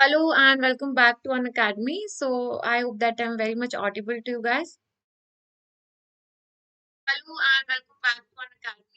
Hello and welcome back to an academy. So I hope that I'm very much audible to you guys. Hello and welcome back to an academy.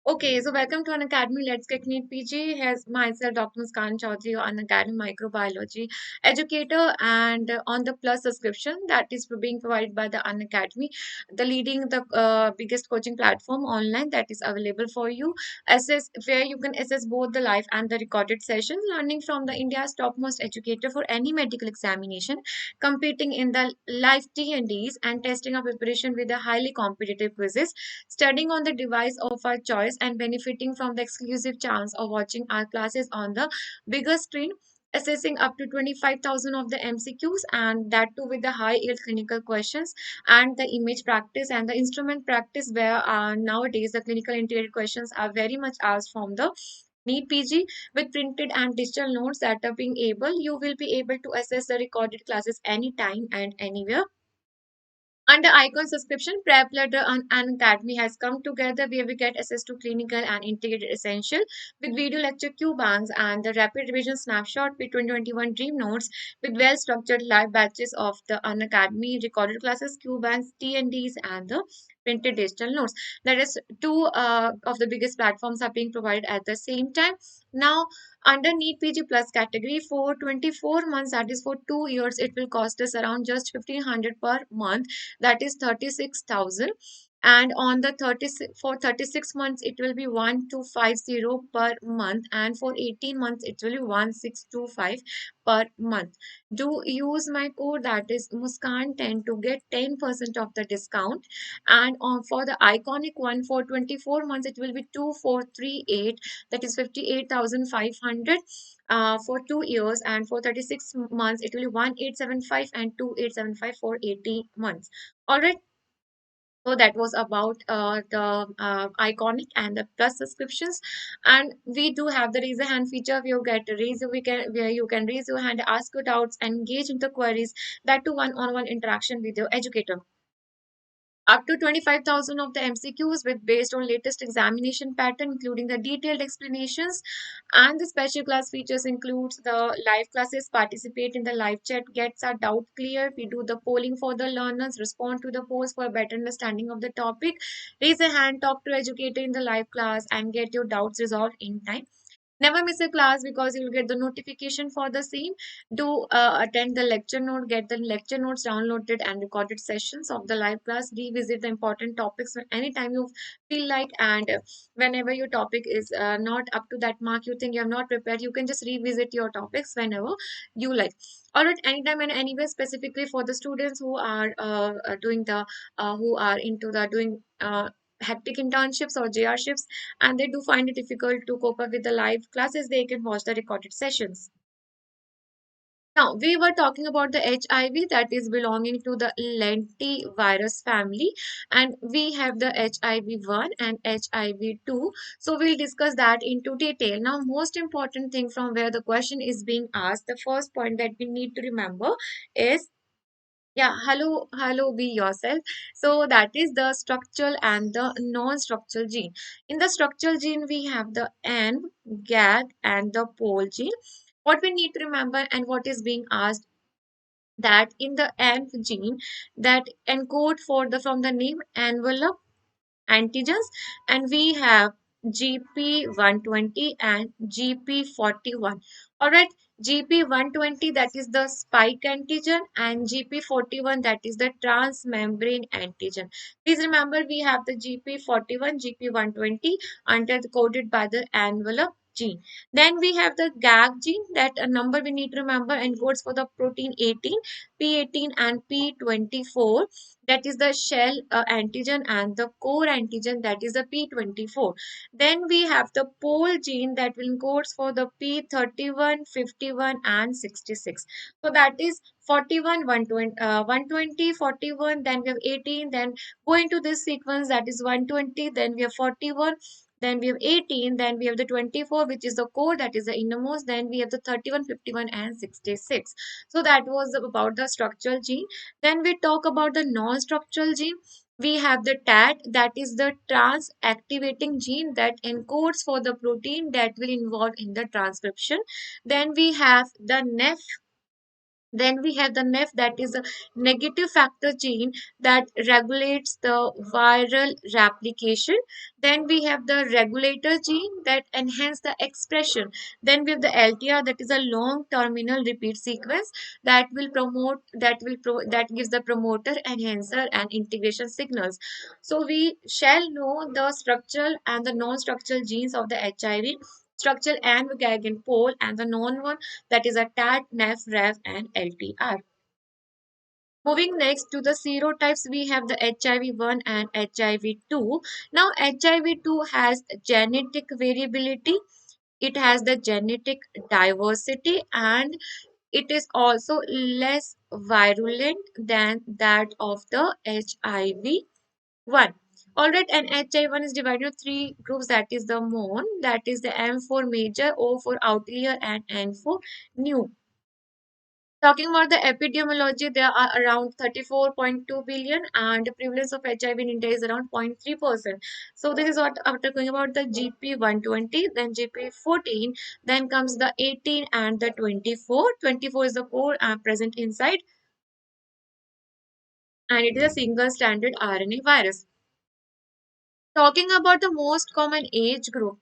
Okay, so welcome to an academy. Let's get neat PG. Here's myself, Dr. Muskan Chaudhary, an academy microbiology educator, and on the plus subscription that is being provided by the An Academy, the biggest coaching platform online that is available for you. Assess where you can assess both the live and the recorded sessions, learning from the India's topmost educator for any medical examination, competing in the live T&Ds and testing our preparation with the highly competitive quizzes, studying on the device of our choice and benefiting from the exclusive chance of watching our classes on the bigger screen, assessing up to 25,000 of the MCQs, and that too with the high yield clinical questions and the image practice and the instrument practice, where nowadays the clinical integrated questions are very much asked from the NEET PG with printed and digital notes that are being able, you will be able to access the recorded classes anytime and anywhere. Under Icon subscription, Prep Letter and Academy has come together where we get access to clinical and integrated essential with video lecture Q banks and the rapid revision snapshot with 2021 Dream Notes with well structured live batches of the Academy recorded classes, Q banks, T&Ds, and the printed digital notes. That is two of the biggest platforms are being provided at the same time. Now, under NEET PG Plus category for 24 months, that is for 2 years, it will cost us around just 1500 per month, that is 36,000, and on the 36 months it will be 1250 per month, and for 18 months it will be 1625 per month. Do use my code, that is Muskan 10, to get 10% of the discount, and on for the iconic one for 24 months it will be 2438, that is 58,500 for 2 years, and for 36 months it will be 1875 and 2875 for 80 months. All right, so that was about the iconic and the plus subscriptions, and we do have the raise a hand feature where you get raise we can where you can raise your hand, ask your doubts, and engage in the queries, that to one-on-one interaction with your educator. Up to 25,000 of the MCQs with based on latest examination pattern, including the detailed explanations, and the special class features includes the live classes, participate in the live chat, gets our doubt clear. We do the polling for the learners, respond to the polls for a better understanding of the topic, raise a hand, talk to educator in the live class, and get your doubts resolved in time. Never miss a class because you will get the notification for the same. Do attend the lecture note, get the lecture notes downloaded and recorded sessions of the live class. Revisit the important topics anytime you feel like, and whenever your topic is not up to that mark, you think you have not prepared, you can just revisit your topics whenever you like. All right, anytime and anywhere, specifically for the students who are doing the who are into the doing hectic internships or JR shifts, and they do find it difficult to cope up with the live classes, they can watch the recorded sessions. Now, we were talking about the HIV that is belonging to the lentivirus family, and we have the HIV-1 and HIV-2. So, we'll discuss that into detail. Now, most important thing from where the question is being asked, the first point that we need to remember is, yeah, hello, be yourself. So that is the structural and the non-structural gene. In the structural gene, we have the N, GAG, and the pole gene. What we need to remember and what is being asked, that in the N gene that encode for the from the name envelope antigens, and we have GP120 and GP41. All right, GP120 that is the spike antigen, and GP41 that is the transmembrane antigen. Please remember we have the GP41, GP120 under coded by the envelope gene. Then we have the GAG gene, that a number we need to remember encodes for the protein 18, P18 and P24, that is the shell antigen, and the core antigen, that is the P24. Then we have the pole gene that will encodes for the P31, 51 and 66. So that is 41, 120, 120, 41, then we have 18, then go into this sequence, that is 120, then we have 41, then we have 18, then we have the 24, which is the core, that is the innermost, then we have the 31, 51 and 66. So that was about the structural gene. Then we talk about the non-structural gene. We have the TAT, that is the trans activating gene that encodes for the protein that will involve in the transcription. Then we have the NEF, that is a negative factor gene that regulates the viral replication. Then we have the regulator gene that enhance the expression. Then we have the LTR, that is a long terminal repeat sequence that will promote that gives the promoter, enhancer, and integration signals. So we shall know the structural and the non-structural genes of the HIV, structural and Gaussian pole, and the non one, that is a TAT, NEF, REV, and LTR. Moving next to the serotypes, we have the HIV-1 and HIV-2. Now, HIV-2 has genetic variability, it has the genetic diversity, and it is also less virulent than that of the HIV-1. Alright, and HIV-1 is divided into three groups, that is the MON, that is the M for major, O for outlier, and N for new. Talking about the epidemiology, there are around 34.2 billion, and the prevalence of HIV in India is around 0.3%. So this is what after going about the GP 120, then GP 14, then comes the 18 and the 24. 24 is the core present inside, and it is a single standard RNA virus. Talking about the most common age group.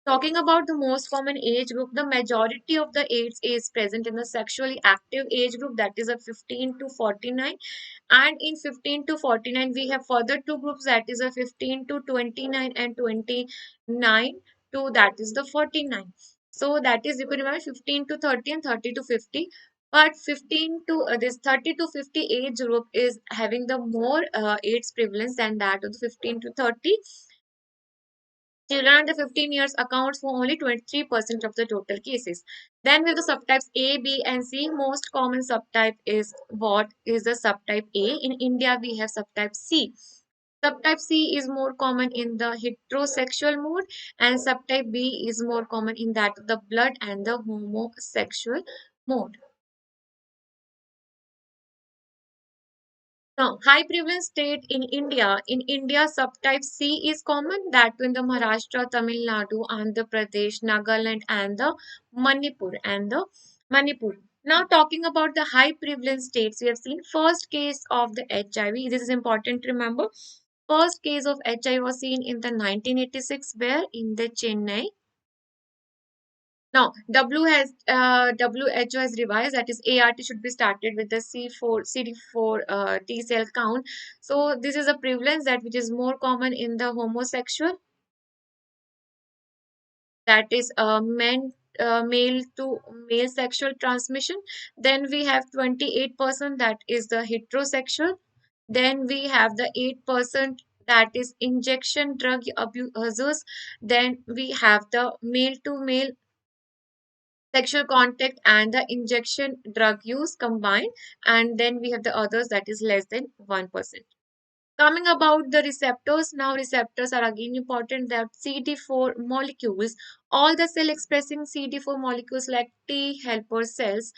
Talking about the most common age group, the majority of the AIDS is present in the sexually active age group, that is a 15 to 49. And in 15 to 49, we have further two groups, that is a 15 to 29 and 29 to that is the 49. So that is, you can remember 15 to 30 and 30 to 50. But 15 to this 30 to 50 age group is having the more AIDS prevalence than that of the 15 to 30. Children under 15 years accounts for only 23% of the total cases. Then we have the subtypes A, B, and C. Most common subtype is what is the subtype A. In India, we have subtype C. Subtype C is more common in the heterosexual mode, and subtype B is more common in that of the blood and the homosexual mode. Now, high prevalence state in India. In India, subtype C is common, that in the Maharashtra, Tamil Nadu, Andhra Pradesh, Nagaland, and the Manipur. Now, talking about the high prevalence states, we have seen first case of the HIV. This is important to remember. First case of HIV was seen in the 1986, where in the Chennai. Now, WHO has revised, that is ART should be started with the CD4 T cell count. So this is a prevalence that which is more common in the homosexual, that is male to male sexual transmission. Then we have 28%, that is the heterosexual. Then we have the 8%, that is injection drug abusers. Then we have the male to male sexual contact and the injection drug use combined, and then we have the others, that is less than 1%. Coming about the receptors, now receptors are again important, that CD4 molecules, all the cell expressing CD4 molecules like T helper cells,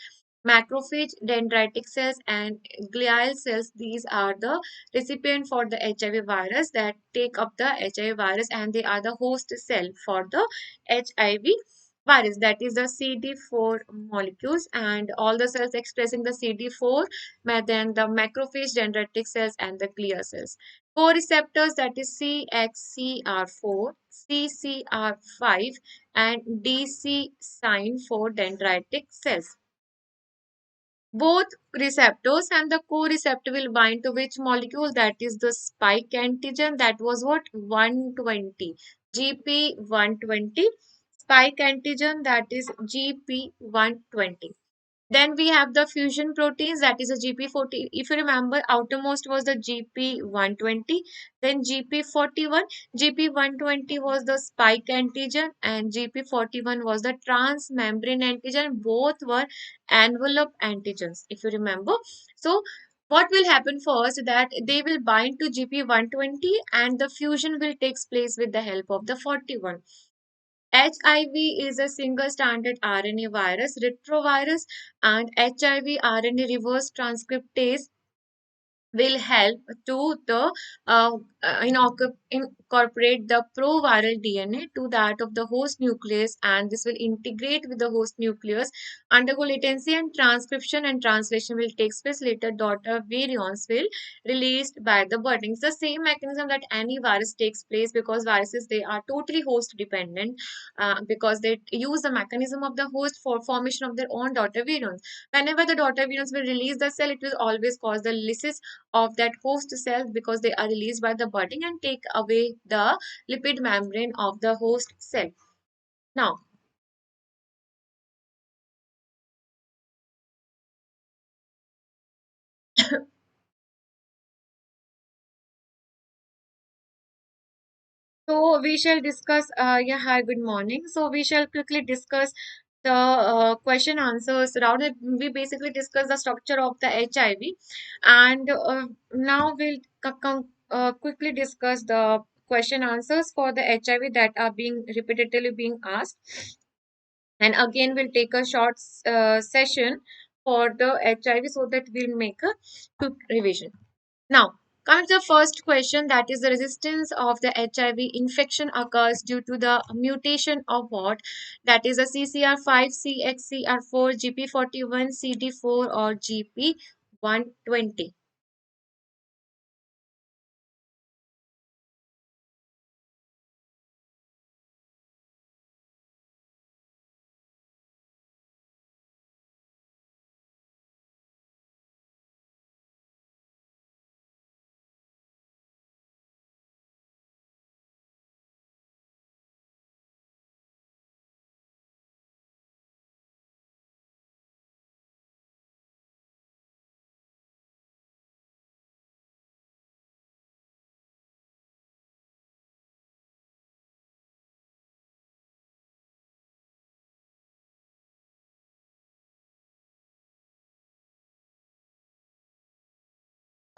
macrophage, dendritic cells, and glial cells, these are the recipient for the HIV virus that take up the HIV virus, and they are the host cell for the HIV virus, that is the CD4 molecules, and all the cells expressing the CD4, then the macrophage, dendritic cells, and the glial cells. Co-receptors, that is CXCR4, CCR5, and DC sign for dendritic cells. Both receptors and the co-receptor will bind to which molecule, that is the spike antigen, that was what 120, GP120, spike antigen, that is GP120. Then we have the fusion proteins, that is a GP40. If you remember, outermost was the GP120, then GP41. GP120 was the spike antigen, and GP41 was the transmembrane antigen. Both were envelope antigens, if you remember. So, what will happen first, that they will bind to GP120, and the fusion will take place with the help of the 41. HIV is a single standard RNA virus, retrovirus, and HIV RNA reverse transcriptase will help to the incorporate the proviral DNA to that of the host nucleus, and this will integrate with the host nucleus, undergo latency, and transcription and translation will take place later. Daughter virions will released by the birthing. It's the same mechanism that any virus takes place, because viruses, they are totally host dependent, because they use the mechanism of the host for formation of their own daughter virions. Whenever the daughter virions will release the cell, it will always cause the lysis of that host cells, because they are released by the budding and take away the lipid membrane of the host cell. Now, so we shall discuss, yeah, hi, good morning. So we shall quickly discuss the question answers round. We basically discuss the structure of the HIV, and now we'll quickly discuss the question answers for the HIV that are being repeatedly being asked. And again, we'll take a short session for the HIV so that we'll make a quick revision. Now, coming to the first question, that is the resistance of the HIV infection occurs due to the mutation of what? That is a CCR5, CXCR4, GP41, CD4, or GP120.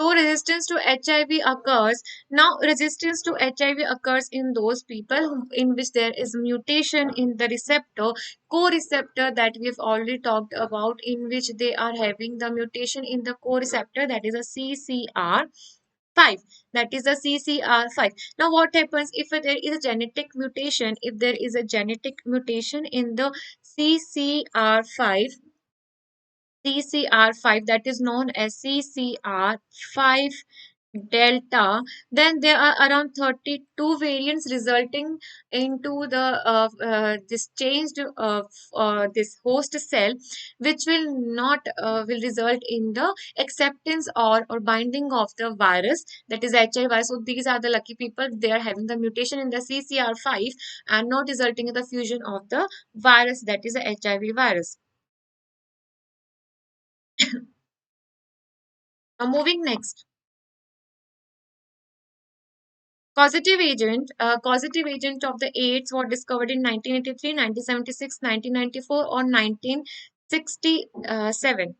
So resistance to HIV occurs. Now, resistance to HIV occurs in those people in which there is mutation in the receptor, co-receptor that we've already talked about, in which they are having the mutation in the co-receptor, that is a CCR5. That is a CCR5. Now, what happens if there is a genetic mutation? If there is a genetic mutation in the CCR5, CCR5, that is known as CCR5 delta, then there are around 32 variants resulting into the this changed this host cell, which will not will result in the acceptance or binding of the virus, that is HIV virus. So these are the lucky people, they are having the mutation in the CCR5 and not resulting in the fusion of the virus, that is the HIV virus. Now moving next. Causative agent of the AIDS was discovered in 1983, 1976, 1994, or 1967.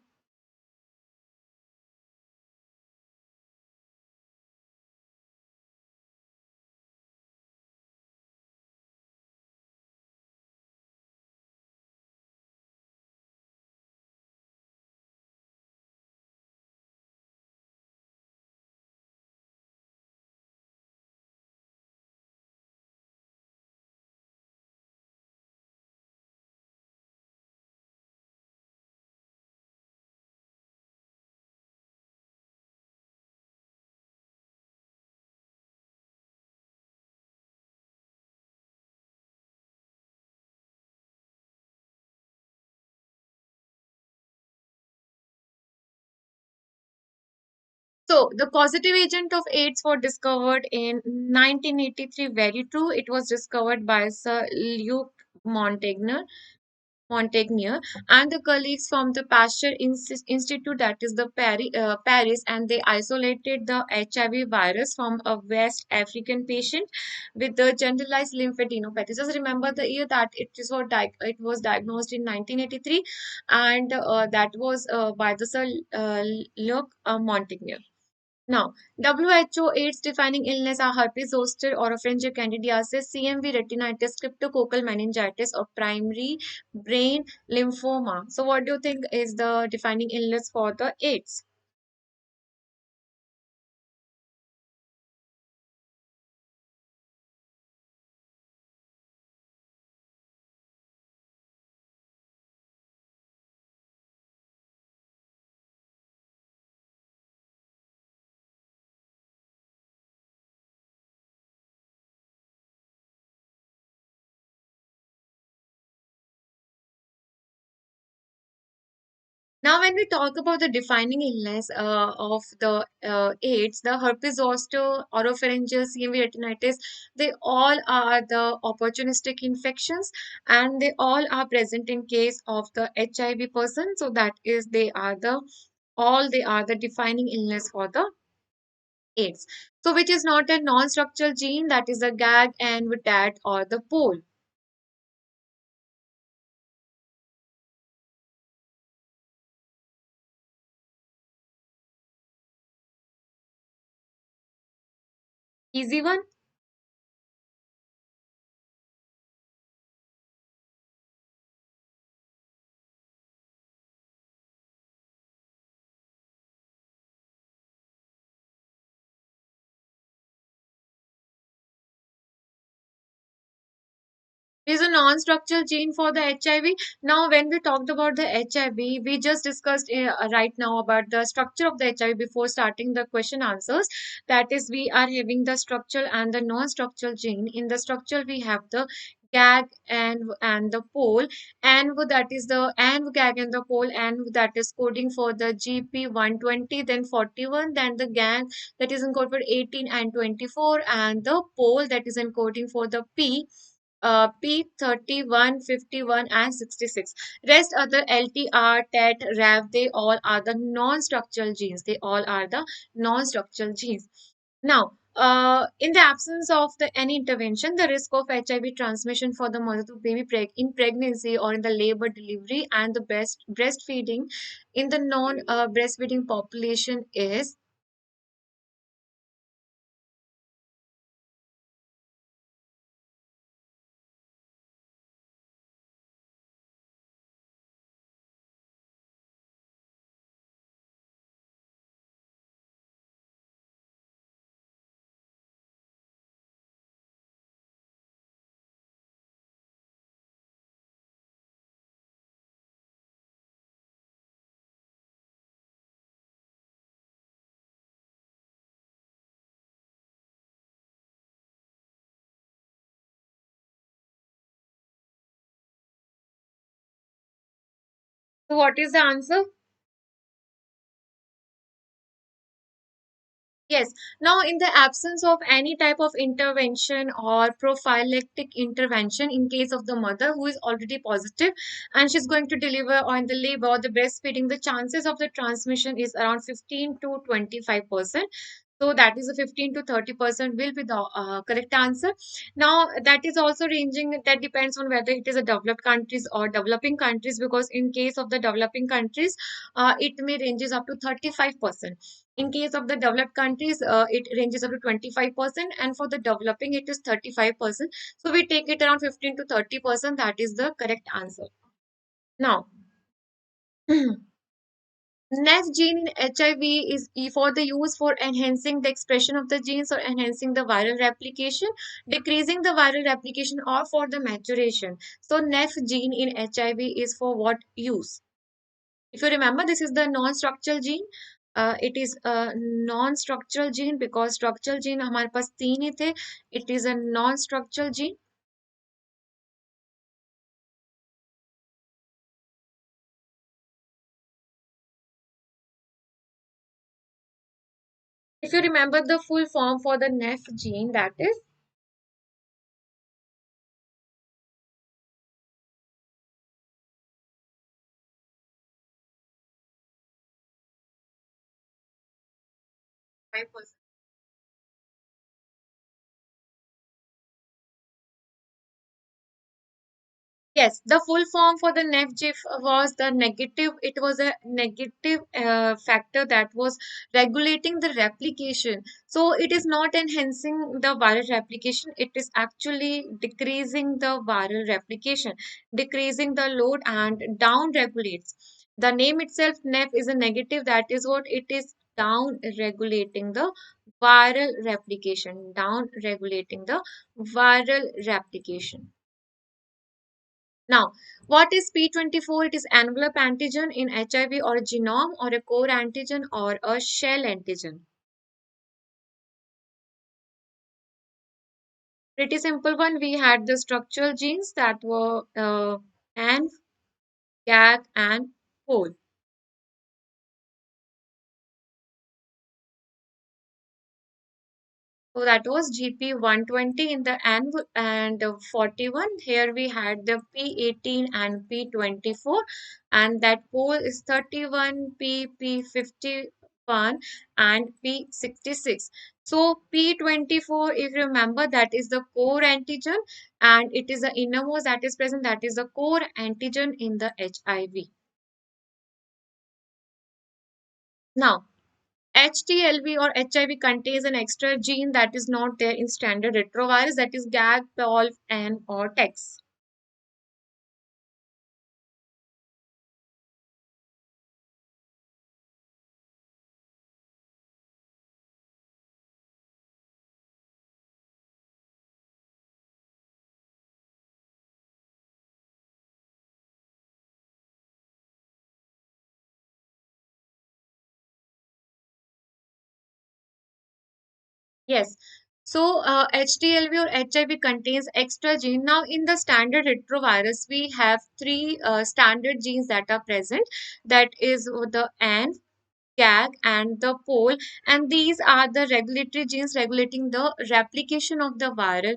So, the causative agent of AIDS was discovered in 1983. Very true. It was discovered by Sir Luke Montagnier. Montagnier and the colleagues from the Pasteur Institute, that is the Paris, and they isolated the HIV virus from a West African patient with the generalized lymphadenopathy. Just remember the year that it was diagnosed in 1983, and that was by the Sir Luc Montagnier. Now, WHO AIDS defining illness are herpes zoster, oropharyngeal candidiasis, CMV retinitis, cryptococcal meningitis, or primary brain lymphoma. So, what do you think is the defining illness for the AIDS? Now, when we talk about the defining illness of the AIDS, the herpes zoster, oropharyngeal, CMV retinitis, they all are the opportunistic infections, and they all are present in case of the HIV person. So that is, they are the defining illness for the AIDS. So which is not a non-structural gene, that is a gag and that or the pole. Easy one. Is a non-structural gene for the HIV. Now, when we talked about the HIV, we just discussed right now about the structure of the HIV before starting the question answers. That is, we are having the structural and the non-structural gene. In the structural, we have the gag and the pole, and that is the and gag and the pole, and that is coding for the GP 120, then 41, then the gag that is encoded for 18 and 24, and the pole that is encoding for the P31, 51, and 66. Rest other LTR, TET, RAV, they all are the non-structural genes. They all are the non-structural genes. Now, in the absence of any intervention, the risk of HIV transmission for the mother to baby in pregnancy or in the labor delivery and the breastfeeding in the non-breastfeeding population is. So what is the answer? Yes. Now, in the absence of any type of intervention or prophylactic intervention in case of the mother who is already positive and she's going to deliver on the labor or the breastfeeding, the chances of the transmission is around 15 to 25%. So that is a 15 to 30% will be the correct answer. Now that is also ranging, that depends on whether it is a developed countries or developing countries, because in case of the developing countries, it may ranges up to 35%. In case of the developed countries, it ranges up to 25%, and for the developing, it is 35%. So we take it around 15 to 30%. That is the correct answer. Now, NEF gene in HIV is for the use for enhancing the expression of the genes or enhancing the viral replication, decreasing the viral replication, or for the maturation. So, NEF gene in HIV is for what use? If you remember, this is the non-structural gene. It is a non-structural gene because structural gene हमारे पास तीन ही थे. It is a non-structural gene. If you remember the full form for the NEF gene, that is 5%. Yes, the full form for the NEFGIF was the negative. It was a negative factor that was regulating the replication. So it is not enhancing the viral replication. It is actually decreasing the viral replication, decreasing the load and down regulates. The name itself, NEF, is a negative. That is what it is, down regulating the viral replication, down regulating the viral replication. Now, what is P24? It is envelope antigen in HIV or a genome or a core antigen or a shell antigen. Pretty simple one. We had the structural genes that were ANF, GAG, and POL. So that was GP 120 in the end and 41. Here we had the P18 and P24, and that pole is 31, P51, and P66. So P24, if you remember, that is the core antigen, and it is the innermost that is present, that is the core antigen in the HIV. Now, HTLV or HIV contains an extra gene that is not there in standard retrovirus, that is GAG, POLF, N, or TEX. Yes. So HTLV or HIV contains extra gene. Now in the standard retrovirus, we have three standard genes that are present. That is the N, GAG, and the pole, and these are the regulatory genes regulating the replication of the viral,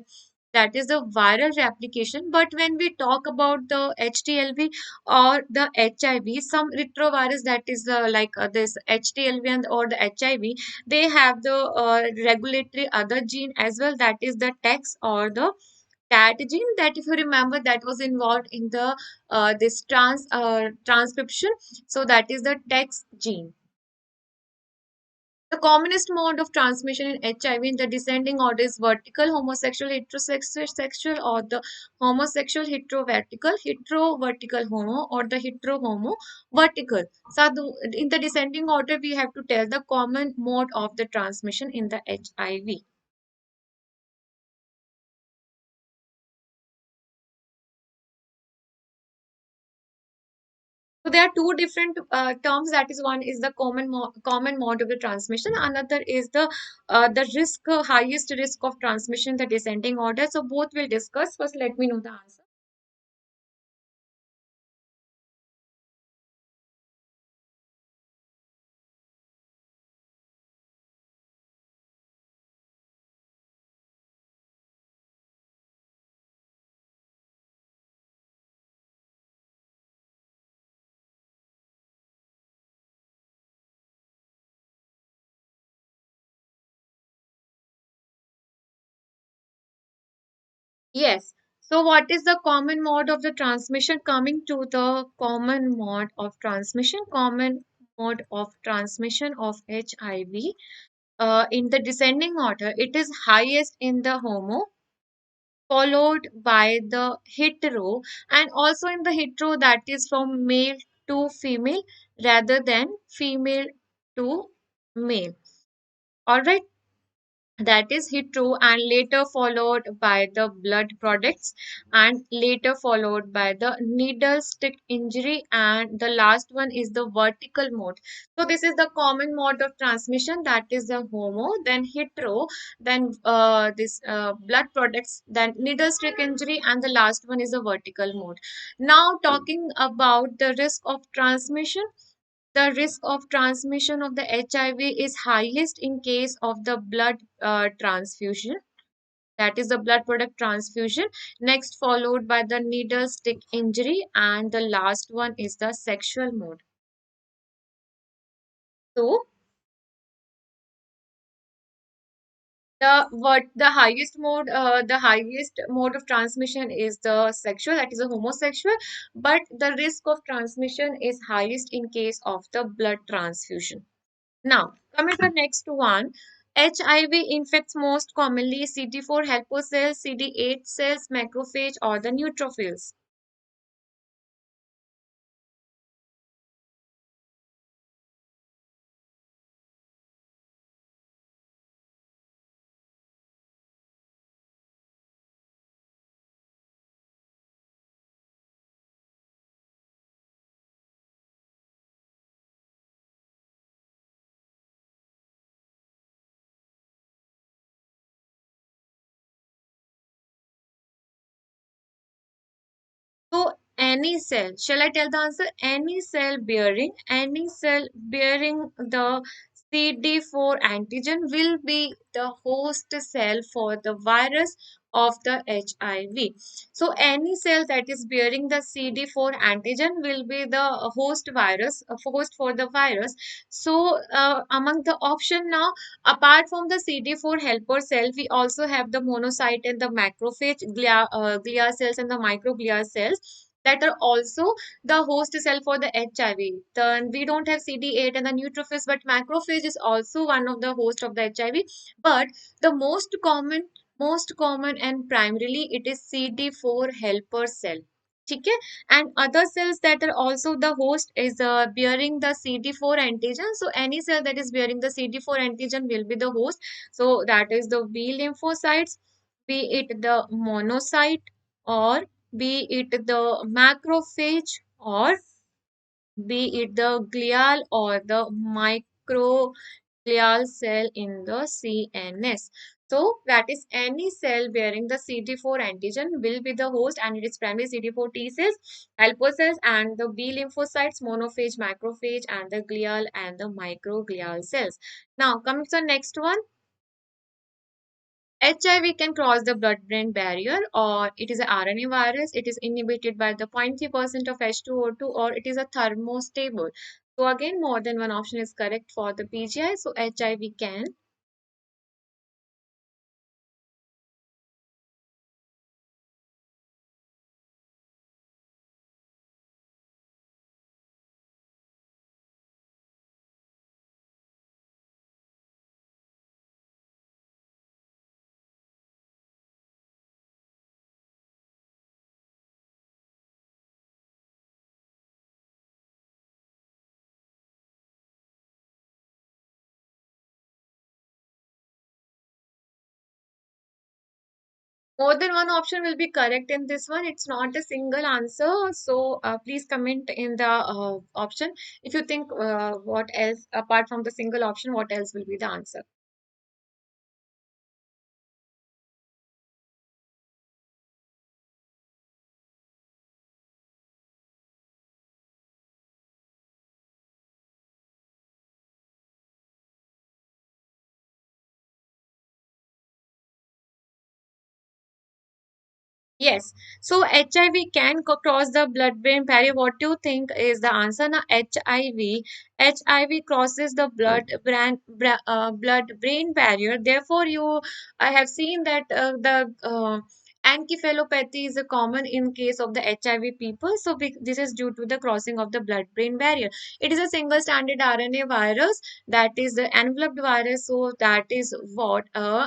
that is the viral replication. But when we talk about the HTLV or the HIV, some retrovirus, that is this HTLV and or the HIV, they have the regulatory other gene as well, that is the TEX or the TAT gene, that if you remember, that was involved in the this transcription. So that is the TEX gene. The commonest mode of transmission in HIV in the descending order is vertical homosexual heterosexual or the homosexual heterovertical homo or the heterohomo vertical. So in the descending order we have to tell the common mode of the transmission in the HIV. So there are two different terms. That is, one is the common mode of the transmission. Another is the highest risk of transmission, the descending order. So both will discuss. First, let me know the answer. Yes. So what is the common mode of the transmission? Coming to the common mode of transmission, common mode of transmission of HIV. In the descending order, it is highest in the homo, followed by the hetero, and also in the hetero, that is from male to female rather than female to male. All right, that is hetero, and later followed by the blood products, and later followed by the needle stick injury, and the last one is the vertical mode. So this is the common mode of transmission, that is the homo, then hetero, then this blood products, then needle stick injury, and the last one is the vertical mode. Now talking about the risk of transmission, the risk of transmission of the HIV is highest in case of the blood transfusion. That is the blood product transfusion. Next, followed by the needle stick injury, and the last one is the sexual mode. So, the highest mode of transmission is the sexual, that is a homosexual, but the risk of transmission is highest in case of the blood transfusion. Now, coming to the next one, HIV infects most commonly CD4 helper cells, CD8 cells, macrophage, or the neutrophils. So, any cell, shall I tell the answer? Any cell bearing the CD4 antigen will be the host cell for the virus of the HIV. So any cell that is bearing the CD4 antigen will be the host virus, host for the virus. So among the option now, apart from the CD4 helper cell, we also have the monocyte and the macrophage, glia cells and the microglia cells that are also the host cell for the HIV. Then we don't have CD8 and the neutrophils, but macrophage is also one of the host of the HIV. But the most common and primarily it is CD4 helper cell. ठीक है? And other cells that are also the host is bearing the CD4 antigen. So any cell that is bearing the CD4 antigen will be the host. So that is the B lymphocytes, be it the monocyte or be it the macrophage or be it the glial or the microglial cell in the CNS. So that is any cell bearing the CD4 antigen will be the host and it is primarily CD4 T cells, helper cells and the B lymphocytes, monophage, macrophage and the glial and the microglial cells. Now coming to the next one. HIV can cross the blood-brain barrier or it is a RNA virus. It is inhibited by the 0.3% of H2O2 or it is a thermostable. So again, more than one option is correct for the PGI. So HIV can. More than one option will be correct in this one. It's not a single answer. So please comment in the option if you think what else apart from the single option, what else will be the answer. Yes. So HIV can cross the blood-brain barrier. What do you think is the answer? Now, HIV crosses the blood-brain barrier. Therefore, you I have seen that the encephalopathy is a common in case of the HIV people. So this is due to the crossing of the blood-brain barrier. It is a single-stranded RNA virus that is the enveloped virus. So that is what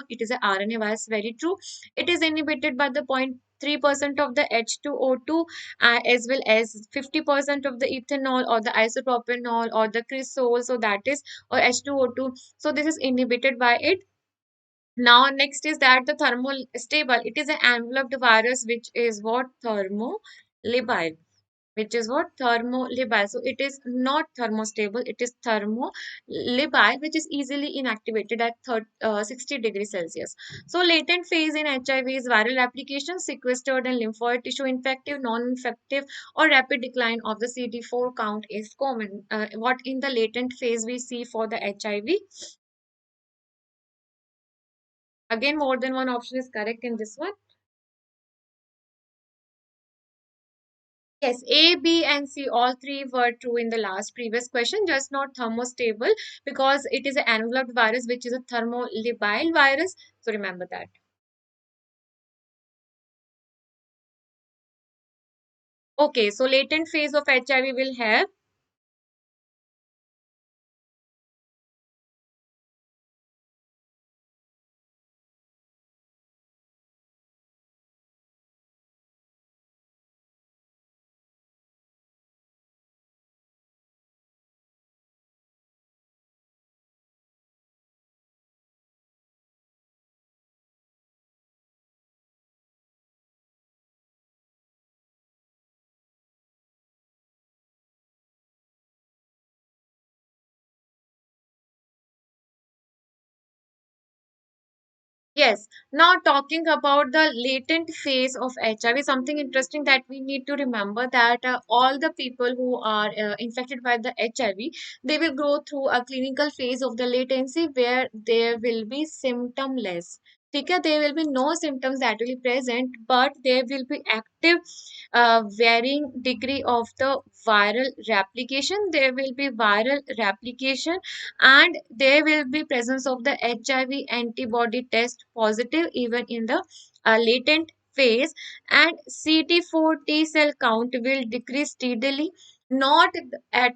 it is a RNA virus. Very true. It is inhibited by the point 3% of the H2O2 as well as 50% of the ethanol or the isopropanol or the cresol. So that is or H2O2. So this is inhibited by it. Now next is that the thermostable. It is an enveloped virus which is what thermolabile which is what thermolabile. So it is not thermostable, it is thermolabile, which is easily inactivated at 60 degrees Celsius. So latent phase in HIV is viral replication, sequestered and lymphoid tissue infective, non-infective, or rapid decline of the CD4 count is common. What in the latent phase we see for the HIV? Again, more than one option is correct in this one. Yes, A, B, and C, all three were true in the last previous question, just not thermostable because it is an enveloped virus, which is a thermolabile virus. So remember that. Okay, so latent phase of HIV will have. Yes, now talking about the latent phase of HIV, something interesting that we need to remember that all the people who are infected by the HIV, they will go through a clinical phase of the latency where there will be symptomless. ठीक है, there will be no symptoms that will be present, but there will be active varying degree of the viral replication. There will be viral replication, and there will be presence of the HIV antibody test positive even in the latent phase, and CD4 T cell count will decrease steadily, not at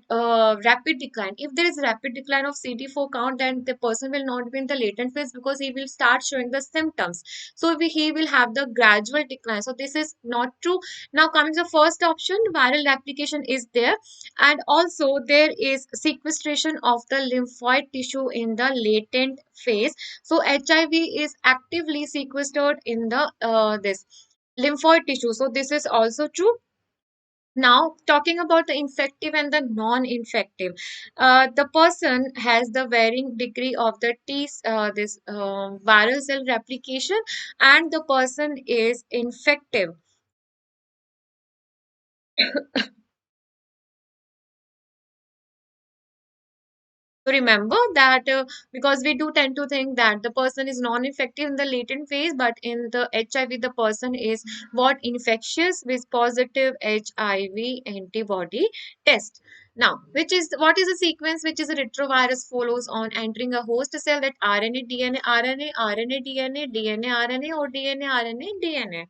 rapid decline. If there is rapid decline of CD4 count, then the person will not be in the latent phase because he will start showing the symptoms. So he will have the gradual decline. So this is not true. Now coming to the first option, viral replication is there, and also there is sequestration of the lymphoid tissue in the latent phase. So HIV is actively sequestered in the this lymphoid tissue. So this is also true. Now, talking about the infective and the non-infective, the person has the varying degree of the this viral cell replication, and the person is infective. So remember that because we do tend to think that the person is non-infective in the latent phase, but in the HIV, the person is what, infectious with positive HIV antibody test. Now, which is what is the sequence which is a retrovirus follows on entering a host cell, that RNA, DNA, RNA, RNA, DNA, DNA, RNA, or DNA, RNA, DNA.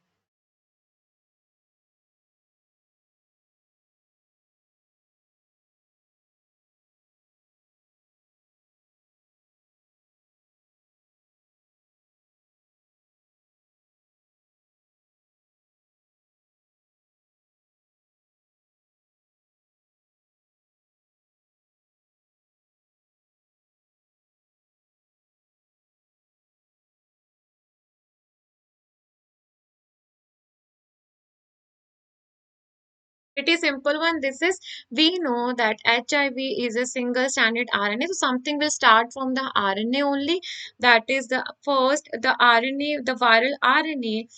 Pretty simple one. This is, we know that HIV is a single stranded RNA. So something will start from the RNA only. That is the first, the RNA, the viral RNA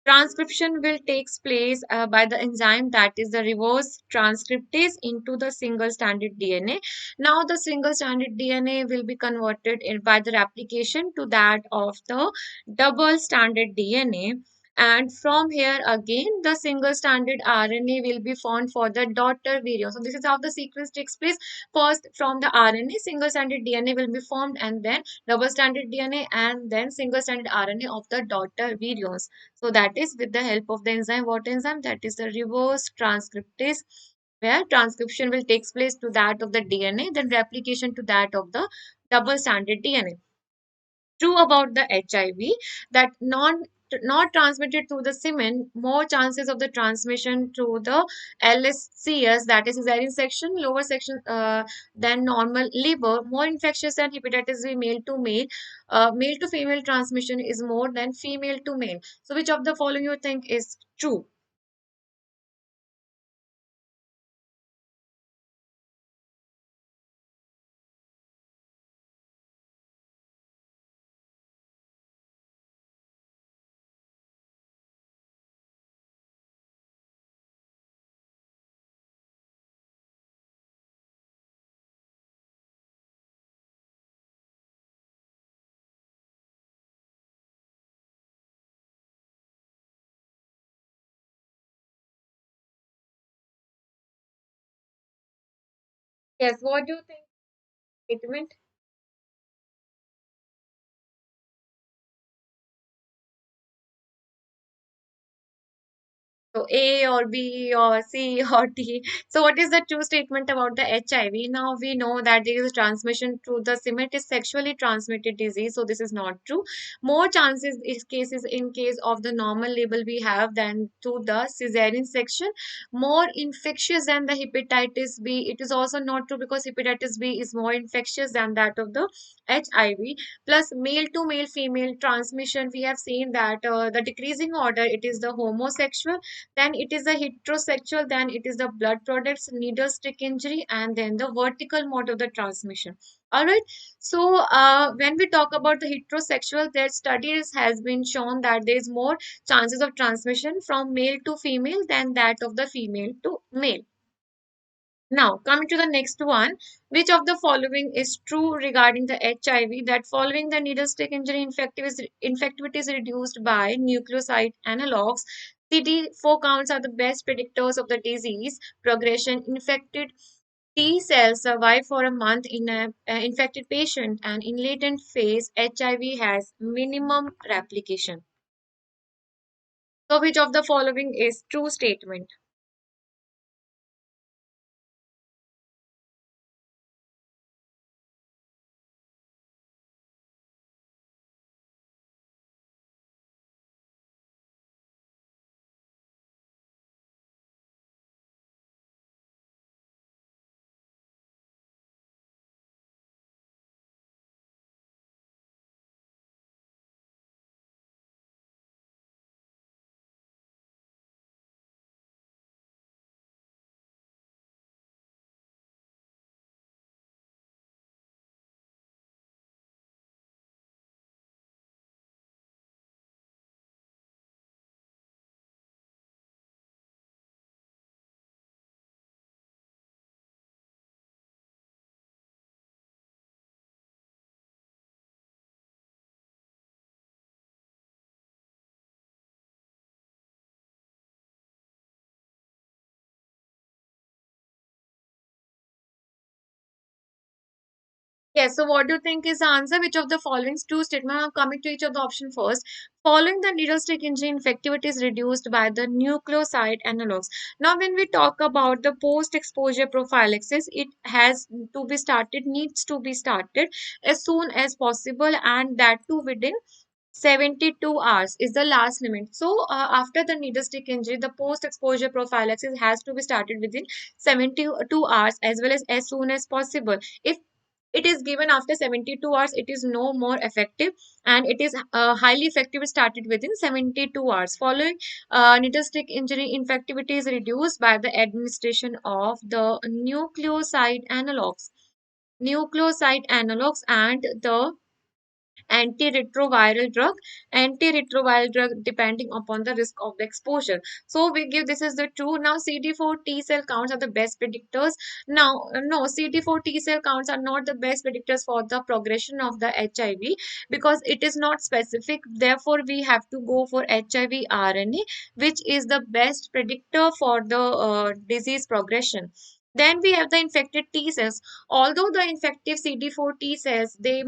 transcription will takes place by the enzyme, that is the reverse transcriptase, into the single stranded DNA. Now the single stranded DNA will be converted by the replication to that of the double stranded DNA, and from here again the single stranded RNA will be formed for the daughter virion. So this is how the sequence takes place. First from the RNA, single stranded DNA will be formed, and then double stranded DNA, and then single stranded RNA of the daughter virions. So that is with the help of the enzyme. What enzyme? That is the reverse transcriptase, where transcription will takes place to that of the DNA, then replication to that of the double stranded DNA. True about the HIV, that not transmitted through the semen, more chances of the transmission through the LSCS, that is cesarean section, lower section, than normal labor, more infectious than hepatitis B male to male. Male to female transmission is more than female to male. So which of the following you think is true? Yes, what do you think? Statement. So A or B or C or D. So what is the true statement about the HIV? Now we know that there is a transmission through the semen. It is sexually transmitted disease. So this is not true. More chances is cases in case of the normal label we have than to the cesarean section. More infectious than the hepatitis B. It is also not true because hepatitis B is more infectious than that of the HIV. Plus male to male female transmission, we have seen that the decreasing order, it is the homosexual. then it is the heterosexual, then it is the blood products, needle stick injury, and then the vertical mode of the transmission. All right. So when we talk about the heterosexual, their studies has been shown that there is more chances of transmission from male to female than that of the female to male. Now, coming to the next one, which of the following is true regarding the HIV? That following the needle stick injury, infectivity is reduced by nucleoside analogs. CD4 counts are the best predictors of the disease progression. Infected T cells survive for a month in an infected patient, and in latent phase, HIV has minimum replication. So, which of the following is true statement? Yes, so what do you think is the answer? Which of the following two statements are coming to each of the option first? Following the needle stick injury, infectivity is reduced by the nucleoside analogs. Now, when we talk about the post-exposure prophylaxis, it has to be started, needs to be started as soon as possible, and that too within 72 hours is the last limit. So, after the needle stick injury, the post exposure prophylaxis has to be started within 72 hours as soon as possible. If it is given after 72 hours, it is no more effective, and it is highly effective started within 72 hours. Following needle stick injury, infectivity is reduced by the administration of the nucleoside analogs and the antiretroviral drug depending upon the risk of the exposure. So we give this is the true. Now CD4 T cell counts are the best predictors. Now no, CD4 T cell counts are not the best predictors for the progression of the HIV because it is not specific. Therefore we have to go for HIV RNA, which is the best predictor for the disease progression. Then we have the infected T cells. Although the infective CD4 T cells, they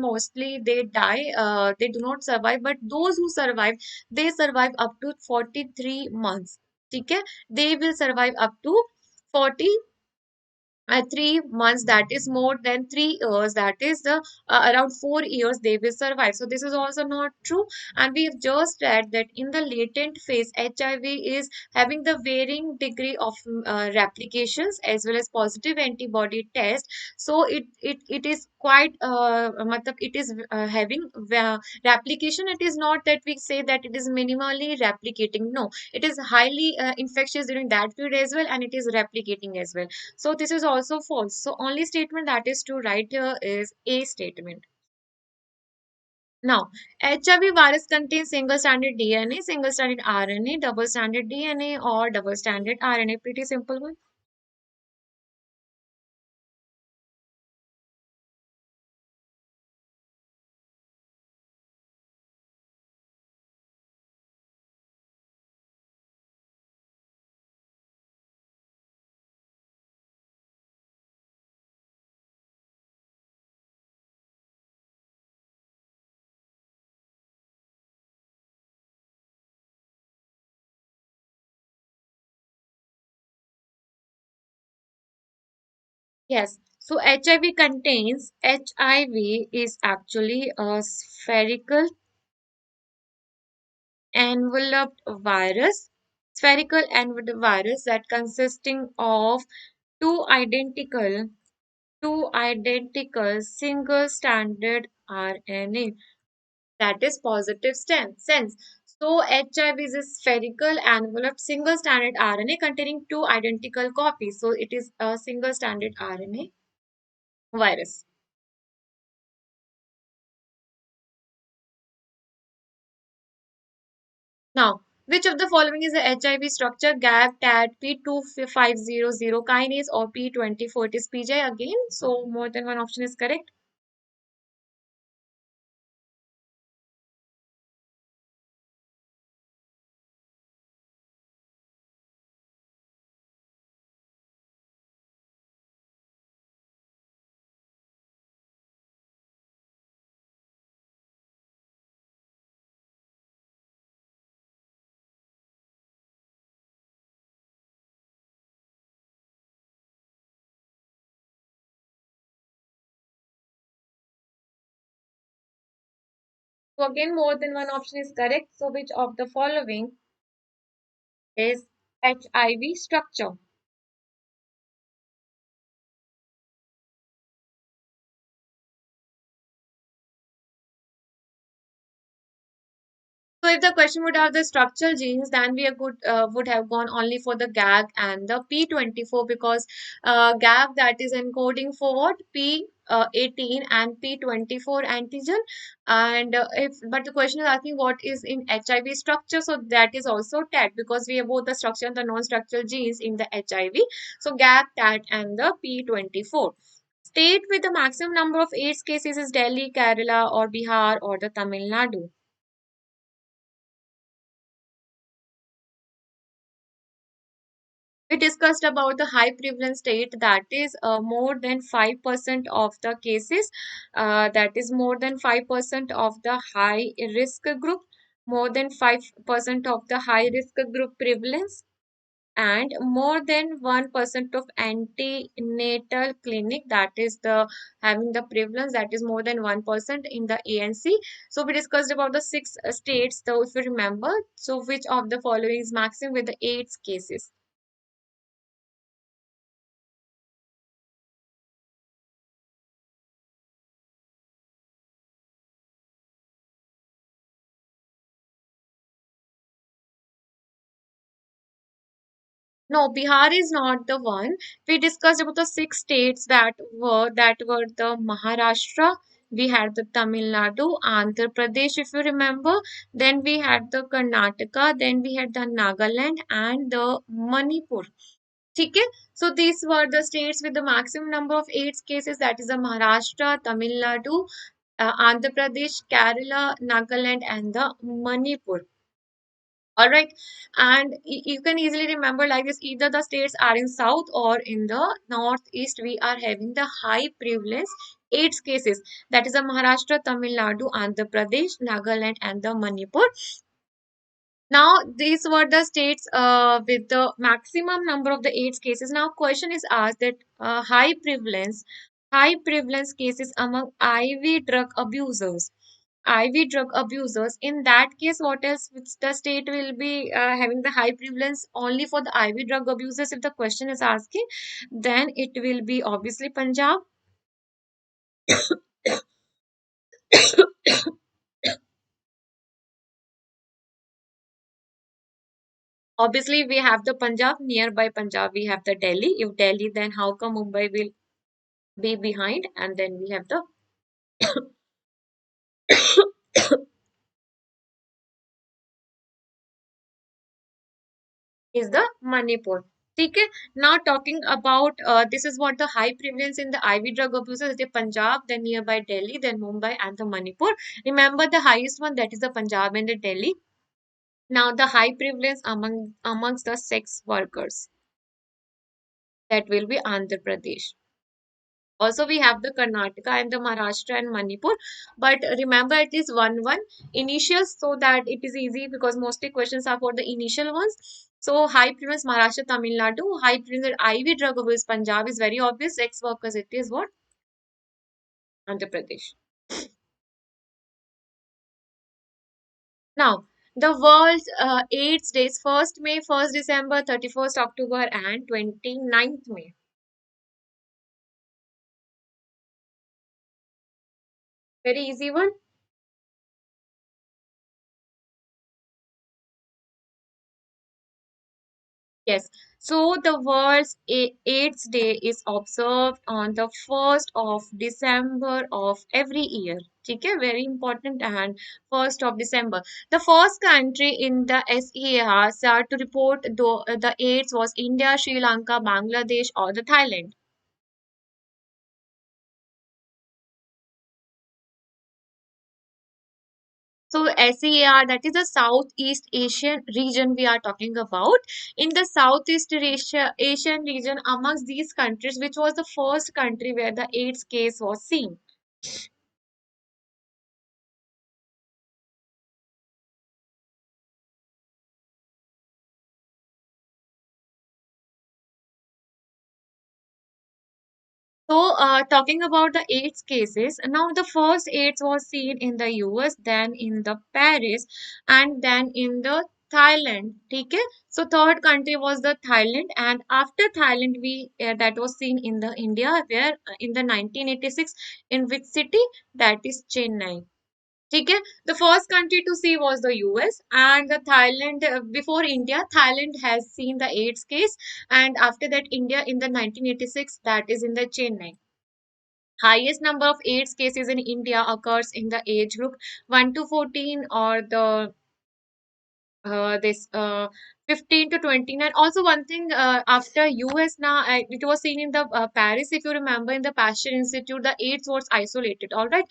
die, they do not survive, but those who survive, they survive up to 43 months. Okay, they will survive up to 40 3 months, that is more than 3 years, that is the around 4 years they will survive. So this is also not true, and we have just read that in the latent phase HIV is having the varying degree of replications as well as positive antibody test. So it is quite it is having replication. It is not that we say that it is minimally replicating. No, it is highly infectious during that period as well, and it is replicating as well. So this is also false. So only statement that is true right here is A statement. Now, HIV virus contains single stranded DNA, single stranded RNA, double stranded DNA, or double stranded RNA. Pretty simple one. Yes. So HIV is actually a spherical enveloped virus, spherical enveloped virus that consisting of two identical single stranded RNA, that is positive sense. So HIV is a spherical enveloped single stranded RNA containing two identical copies. So it is a single stranded RNA virus. Now, which of the following is the HIV structure? GAG, TAT, P2500 kinase or P24? It is PJ again. So more than one option is correct. So again, more than one option is correct. So which of the following is HIV structure? So if the question would have the structural genes, then we would have gone only for the GAG and the P24 because GAG that is encoding for what P18 and P24 antigen. And if but the question is asking what is in HIV structure, so that is also TAT because we have both the structure and the non-structural genes in the HIV. So GAG, TAT, and the P24. State with the maximum number of AIDS cases is Delhi, Kerala, or Bihar, or the Tamil Nadu. We discussed about the high prevalence state that is more than 5% of the cases, that is more than 5% of the high risk group, more than 5% of the high risk group prevalence, and more than 1% of antenatal clinic that is the having the prevalence that is more than 1% in the ANC. So we discussed about the six states, so if you remember, so which of the following is maximum with the AIDS cases? No, Bihar is not the one. We discussed about the six states that were the Maharashtra. We had the Tamil Nadu, Andhra Pradesh, if you remember. Then we had the Karnataka. Then we had the Nagaland and the Manipur. Okay, so these were the states with the maximum number of AIDS cases. That is the Maharashtra, Tamil Nadu, Andhra Pradesh, Kerala, Nagaland, and the Manipur. All right, and you can easily remember like this, either the states are in south or in the northeast, we are having the high prevalence AIDS cases. That is the Maharashtra, Tamil Nadu, Andhra Pradesh, Nagaland, and the Manipur. Now, these were the states with the maximum number of the AIDS cases. Now, question is asked that high prevalence cases among IV drug abusers. IV drug abusers. In that case, what else? Which the state will be having the high prevalence only for the IV drug abusers? If the question is asking, then it will be obviously Punjab. Obviously, we have the Punjab. Nearby Punjab, we have the Delhi. If Delhi, then how come Mumbai will be behind? And then we have the is the Manipur. Okay. Now talking about this is what the high prevalence in the IV drug abusers, the Punjab, then nearby Delhi, then Mumbai and the Manipur. Remember the highest one that is the Punjab and the Delhi. Now the high prevalence amongst the sex workers that will be Andhra Pradesh. Also, we have the Karnataka and the Maharashtra and Manipur. But remember, it is 1 initials so that it is easy because mostly questions are for the initial ones. So, high prevalence Maharashtra, Tamil Nadu, high prevalence IV drug abuse Punjab is very obvious. Sex workers, it is what? Andhra Pradesh. Now, the world's AIDS days 1st May, 1st December, 31st October, and 29th May. Very easy one. Yes. So the world's AIDS Day is observed on the 1st of December of every year. Okay, very important. And 1st of December. The first country in the SEAR to report the AIDS was India, Sri Lanka, Bangladesh, or the Thailand. So SEAR, that is the Southeast Asian region we are talking about. In the Asian region, amongst these countries, which was the first country where the AIDS case was seen. So, talking about the AIDS cases, now the first AIDS was seen in the US, then in the Paris, and then in the Thailand. Okay? So, third country was the Thailand, and after Thailand, we that was seen in the India, where in the 1986, in which city? That is Chennai. ठीक है the first country to see was the US and the Thailand before India Thailand has seen the AIDS case and after that India in the 1986 that is in the Chennai. Highest number of AIDS cases in India occurs in the age group 1 to 14 or the this 15 to 29. Also, one thing after US now, it was seen in the Paris, if you remember, in the Pasteur Institute, the AIDS was isolated. All right.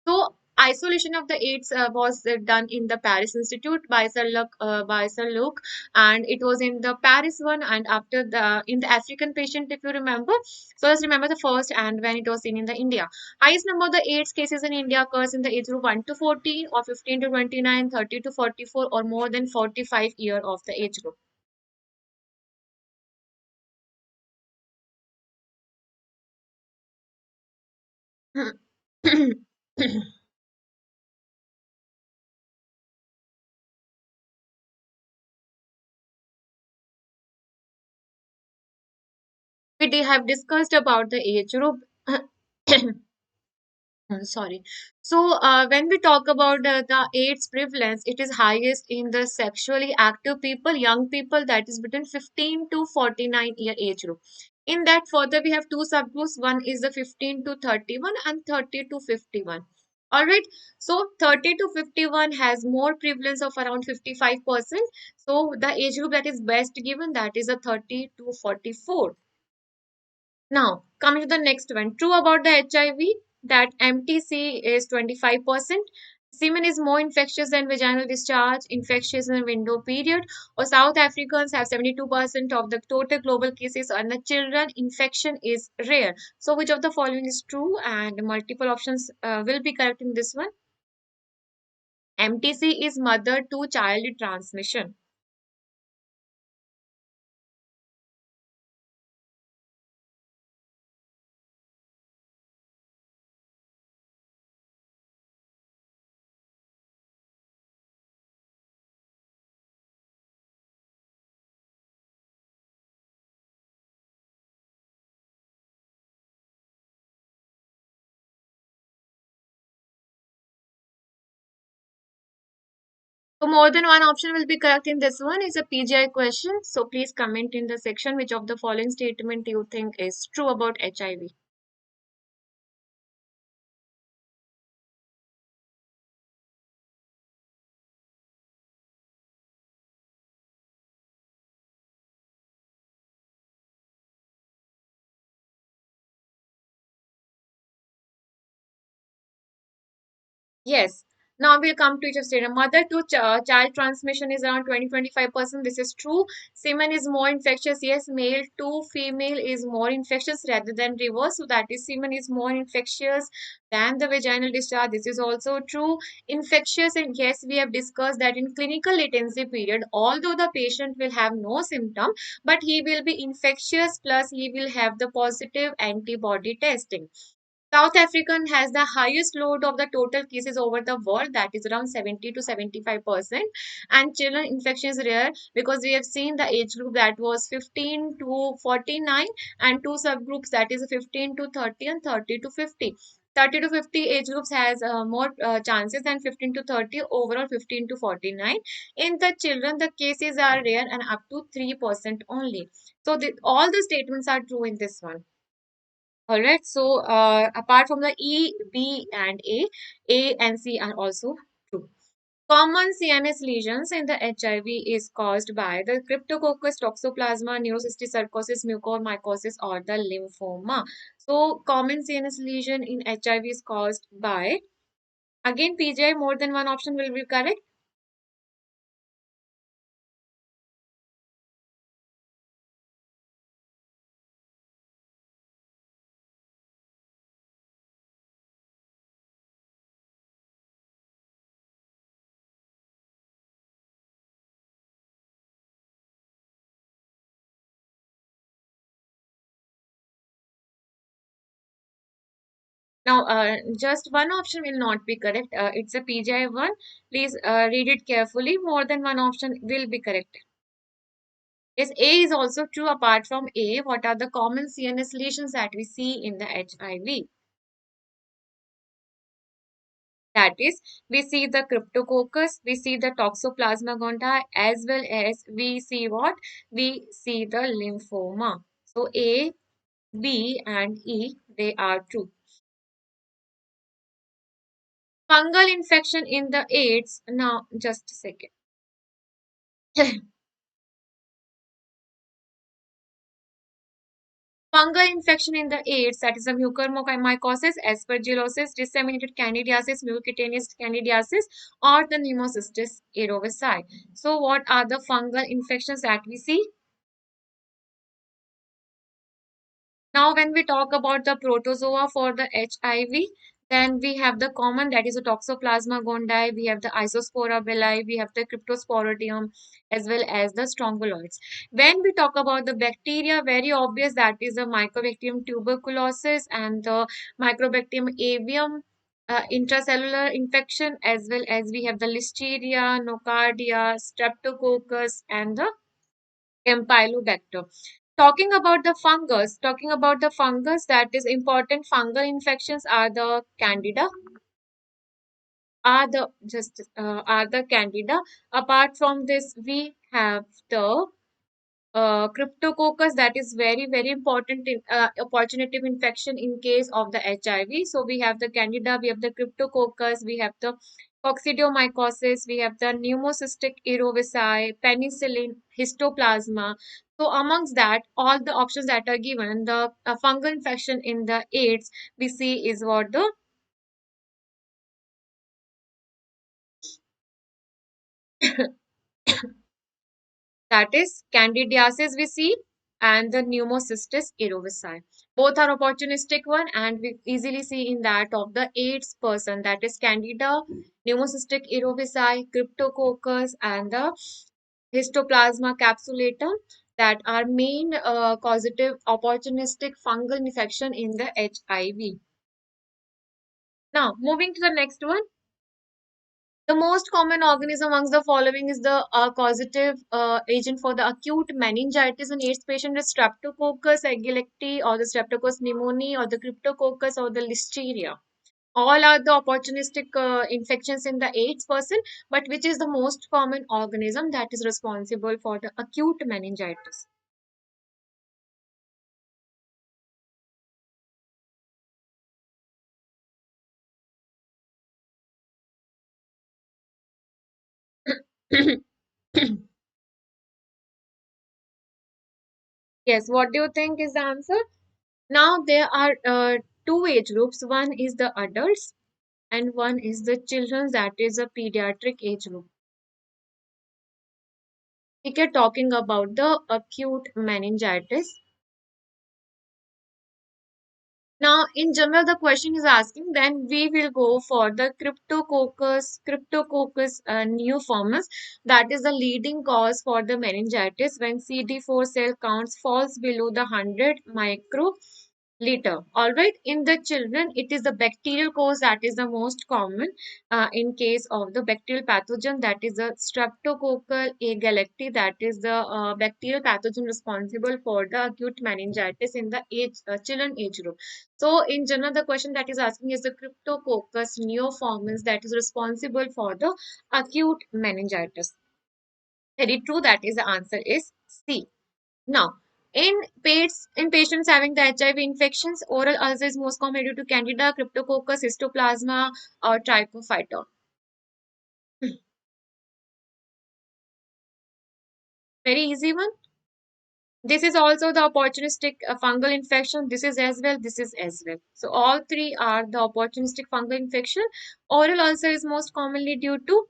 So, isolation of the AIDS was done in the Paris Institute by Sir Luke, and it was in the Paris one, and after the in the African patient, if you remember. So, let's remember the first and when it was seen in the India. Highest number of the AIDS cases in India occurs in the age group 1 to 14 or 15 to 29, 30 to 44 or more than 45 year of the age group. We have discussed about the age group. Sorry. So, when we talk about the AIDS prevalence, it is highest in the sexually active people, young people, that is between 15 to 49-year age group. In that, further, we have two subgroups. One is the 15 to 31 and 30 to 51. All right. So, 30 to 51 has more prevalence of around 55%. So, the age group that is best given that is a 30 to 44. Now, coming to the next one. True about the HIV that MTC is 25%. Semen is more infectious than vaginal discharge, infectious in the window period. Or South Africans have 72% of the total global cases, and the children infection is rare. So, which of the following is true? And multiple options will be correct in this one. MTC is mother to child transmission. So more than one option will be correct in this one. It's a PGI question. So please comment in the section which of the following statement you think is true about HIV. Yes. Now we'll come to each of statement. Mother to child transmission is around 20-25%. This is true. Semen is more infectious. Yes. Male to female is more infectious rather than reverse. So that is semen is more infectious than the vaginal discharge. This is also true. Infectious, and yes, we have discussed that in clinical latency period, although the patient will have no symptom, but he will be infectious plus he will have the positive antibody testing. South African has the highest load of the total cases over the world, that is around 70 to 75%. And children infection is rare because we have seen the age group that was 15 to 49 and two subgroups that is 15 to 30 and 30 to 50. 30 to 50 age groups has more chances than 15 to 30, overall 15 to 49. In the children, the cases are rare and up to 3% only. So all the statements are true in this one. All right. So apart from the E, B, and A and C are also true. Common CNS lesions in the HIV is caused by the Cryptococcus, Toxoplasma, Neurocysticercosis, Mucormycosis, or the lymphoma. So, common CNS lesion in HIV is caused by, again, PGI, more than one option will be correct. Now, just one option will not be correct. It's a PGI one. Please read it carefully. More than one option will be correct. Yes, A is also true. Apart from A, what are the common CNS lesions that we see in the HIV? That is, we see the Cryptococcus, we see the Toxoplasma gondii, as well as we see what? We see the lymphoma. So A, B, and E, they are true. Fungal infection in the AIDS. Now, just a second. Fungal infection in the AIDS, that is a mucormycosis, aspergillosis, disseminated candidiasis, mucocutaneous candidiasis, or the pneumocystis aeruginosa. So, what are the fungal infections that we see? Now, when we talk about the protozoa for the HIV, then we have the common, that is the Toxoplasma gondii, we have the Isospora belli, we have the Cryptosporidium, as well as the strongyloids. When we talk about the bacteria, very obvious, that is the Mycobacterium tuberculosis and the Microbacterium avium. Intracellular infection, as well as we have the Listeria, Nocardia, Streptococcus, and the Campylobacter. Talking about the fungus, that is important fungal infections are the candida, are the candida. Apart from this, we have the cryptococcus, that is very important in opportunistic infection in case of the HIV. So we have the candida, we have the cryptococcus, we have the coccidiomycosis, we have the pneumocystic cerevisiae, penicillin, histoplasma. So amongst that, all the options that are given, the fungal infection in the AIDS we see is what the that is candidiasis we see and the pneumocystis cerevisiae. Both are opportunistic one and we easily see in that of the AIDS person, that is candida, pneumocystic cerevisiae, cryptococcus and the histoplasma capsulatum, that are main causative opportunistic fungal infection in the HIV. Now moving to the next one. The most common organism amongst the following is the causative agent for the acute meningitis in AIDS patient is Streptococcus aegypti or the Streptococcus pneumoniae or the Cryptococcus or the Listeria. All are the opportunistic infections in the AIDS person, but which is the most common organism that is responsible for the acute meningitis? Yes, what do you think is the answer? Now there are two age groups. One is the adults and one is the children, that is a pediatric age group. We are talking about the acute meningitis. Now, in general, the question is asking, then we will go for the Cryptococcus neoformis. That is the leading cause for the meningitis when CD4 cell counts falls below the 100 micro. later. All right. In the children, it is the bacterial cause that is the most common. In case of the bacterial pathogen, that is the streptococcal agalacti, that is the bacterial pathogen responsible for the acute meningitis in the children age group. So, in general, the question that is asking is the Cryptococcus neoformans that is responsible for the acute meningitis. Very true. That is the answer is C. Now, in patients having the HIV infections, oral ulcer is most common due to Candida, Cryptococcus, Histoplasma, or Trichophyton. Very easy one. This is also the opportunistic fungal infection. This is as well. This is as well. So all three are the opportunistic fungal infection. Oral ulcer is most commonly due to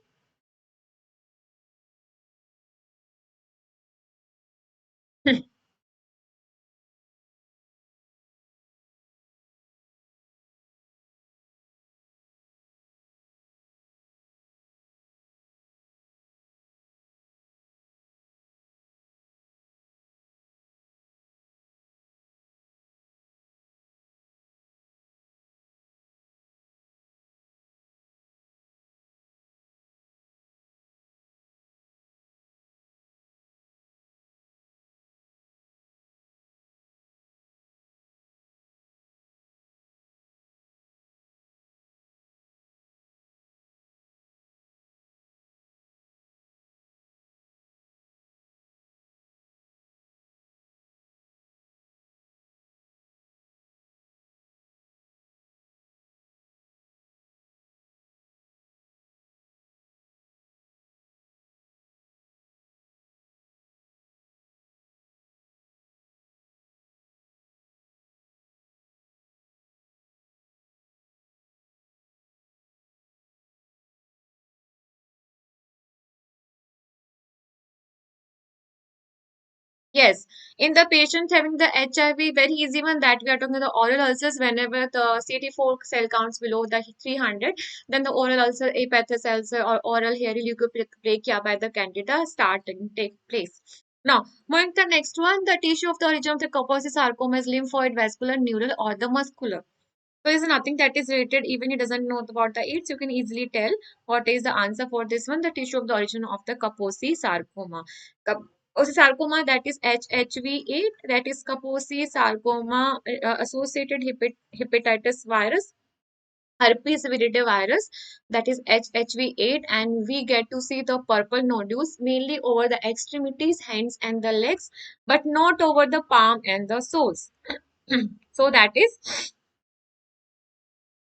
Yes, in the patient having the HIV, very easy one that we are talking the oral ulcers. Whenever the CD4 cell counts below the 300, then the oral ulcer, apatous ulcer, or oral hairy leukoplakia by the candida start and take place. Now, moving to the next one, the tissue of the origin of the Kaposi sarcoma is lymphoid, vascular, neural, or the muscular. So is nothing that is related, even he doesn't know about the AIDS, you can easily tell what is the answer for this one, the tissue of the origin of the Kaposi sarcoma. Kaposi sarcoma, that is HHV8, that is Kaposi sarcoma associated hepatitis virus, herpes viridae virus, that is HHV8, and we get to see the purple nodules mainly over the extremities, hands and the legs, but not over the palm and the soles. So that is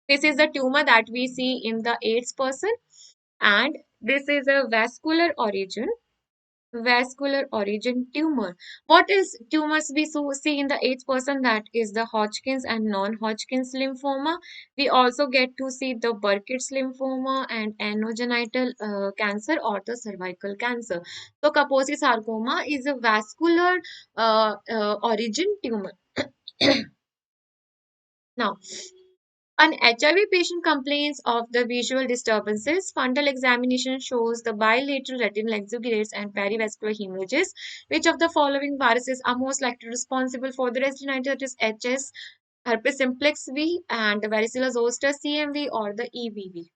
this is the tumor that we see in the AIDS person, and this is a vascular origin tumor. What is tumors we see in the AIDS person? That is the Hodgkin's and non-Hodgkin's lymphoma. We also get to see the Burkitt's lymphoma and anogenital cancer or the cervical cancer. So Kaposi sarcoma is a vascular origin tumor. Now, an HIV patient complains of the visual disturbances. Fundal examination shows the bilateral retinal exudates and perivascular hemorrhages. Which of the following viruses are most likely responsible for the retinitis? HS, herpes simplex V, and the varicella zoster CMV, or the EBV?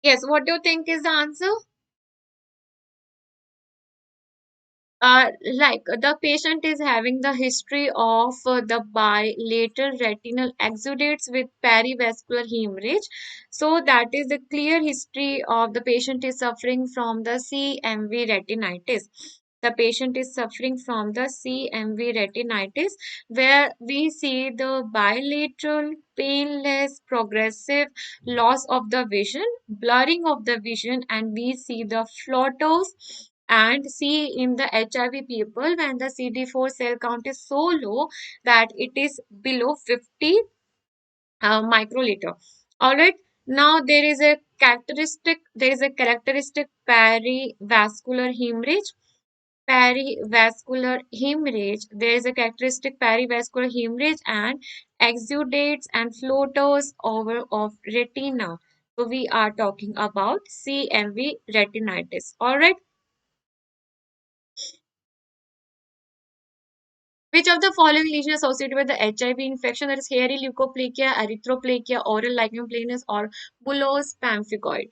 Yes, what do you think is the answer? Like the patient is having the history of the bilateral retinal exudates with perivascular hemorrhage. So that is the clear history of the patient is suffering from the CMV retinitis. The patient is suffering from the CMV retinitis, where we see the bilateral, painless, progressive loss of the vision, blurring of the vision, and we see the floaters And see, in the HIV people, when the CD4 cell count is so low that it is below 50 microliter. All right. Now there is a characteristic perivascular hemorrhage. Perivascular hemorrhage. There is a characteristic perivascular hemorrhage and exudates and floaters over of retina. So we are talking about CMV retinitis. All right. Which of the following lesion associated with the HIV infection, that is hairy leukoplakia, erythroplakia, oral lichen planus, or bullous pemphigoid?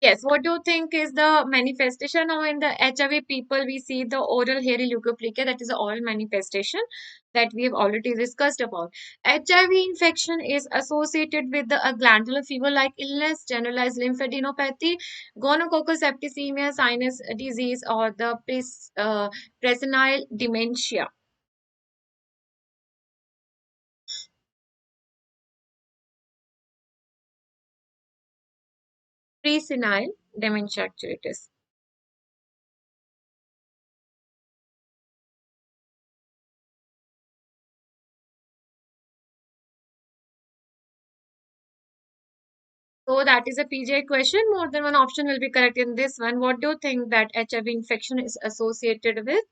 Yes, what do you think is the manifestation? Now, in the HIV people, we see the oral hairy leukopenia, that is the oral manifestation that we have already discussed about. HIV infection is associated with a glandular fever-like illness, generalized lymphadenopathy, gonococcus septicemia, sinus disease, or the presenile dementia. Presenile dementia, actually, it is. So that is a PJ question. More than one option will be correct in this one. What do you think that HIV infection is associated with?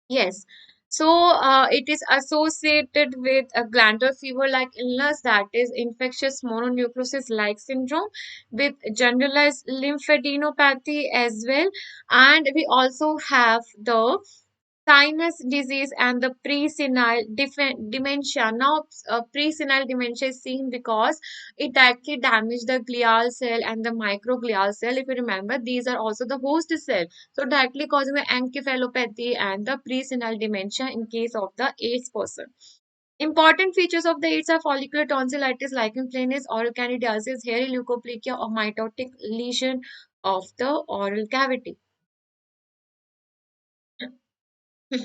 Yes. So it is associated with a glandular fever-like illness, that is infectious mononucleosis-like syndrome, with generalized lymphadenopathy as well. And we also have the sinus disease and the presenile dementia. Now, presenile dementia is seen because it actually damaged the glial cell and the microglial cell. If you remember, these are also the host cell. So, directly causing the encephalopathy and the presenile dementia in case of the AIDS person. Important features of the AIDS are follicular tonsillitis, lichen planus, oral candidiasis, hairy leukoplakia, or mitotic lesion of the oral cavity. So,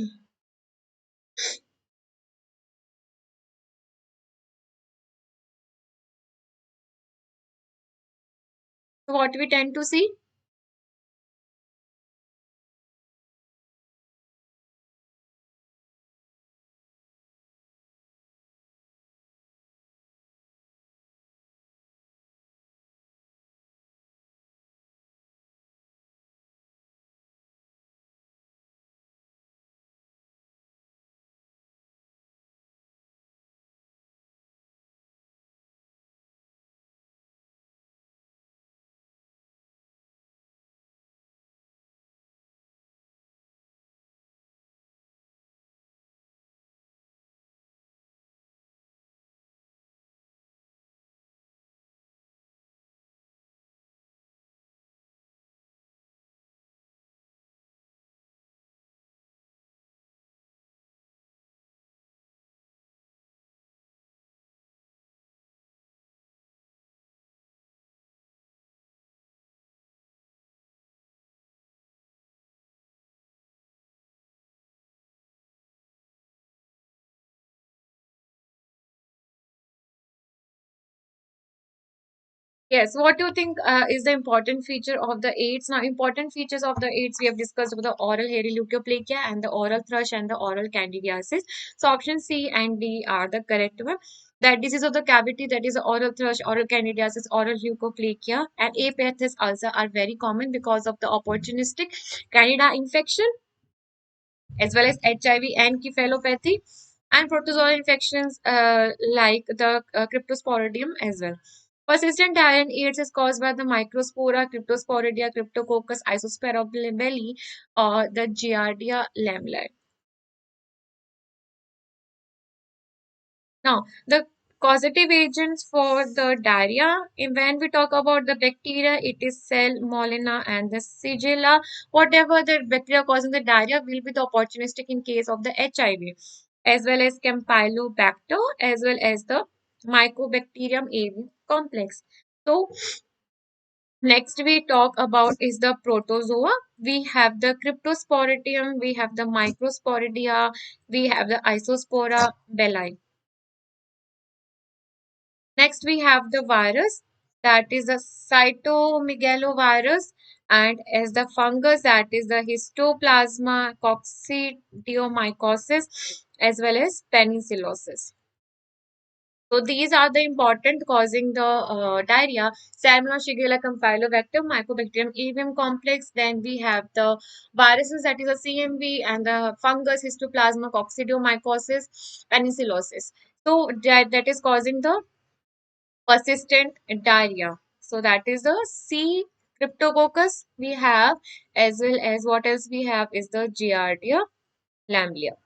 what we tend to see? Yes, what do you think is the important feature of the AIDS? Now, important features of the AIDS we have discussed about the oral hairy leukoplakia and the oral thrush and the oral candidiasis. So, option C and D are the correct one. That disease of the cavity, that is the oral thrush, oral candidiasis, oral leukoplakia, and A. pethis ulcer are very common because of the opportunistic candida infection as well as HIV and encephalopathy and protozoal infections like the cryptosporidium as well. Persistent diarrhea in AIDS is caused by the microspora, cryptosporidia, cryptococcus, isosparabelli, or the Giardia lamblia. Now, the causative agents for the diarrhea, when we talk about the bacteria, it is Salmonella and the Shigella. Whatever the bacteria causing the diarrhea will be the opportunistic in case of the HIV, as well as Campylobacter, as well as the Mycobacterium avium complex. So, next we talk about is the protozoa. We have the Cryptosporidium, we have the Microsporidia, we have the Isospora belli. Next, we have the virus that is the cytomegalovirus, and as the fungus that is the histoplasma coccidiomycosis as well as penicillosis. So these are the important causing the diarrhea. Salmonella, Shigella, Campylobacter, Mycobacterium avium complex. Then we have the viruses that is a CMV and the fungus histoplasma coccidiomycosis, penicillosis. So that is causing the persistent diarrhea. So that is the C. cryptococcus we have, as well as what else we have is the Giardia lamblia.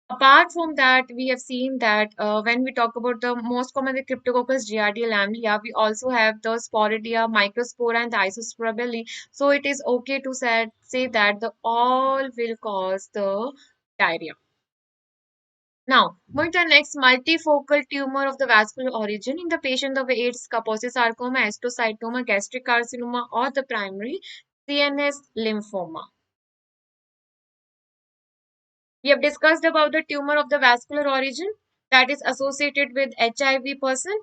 Apart from that, we have seen that when we talk about the most common the Cryptococcus giardia lamblia, we also have the Sporidia, Microspora, and the Isospora belli. So it is okay to say that the all will cause the diarrhea. Now, moving to the next multifocal tumor of the vascular origin in the patient of AIDS, Kaposi sarcoma, astrocytoma, gastric carcinoma, or the primary CNS lymphoma. We have discussed about the tumor of the vascular origin that is associated with HIV person.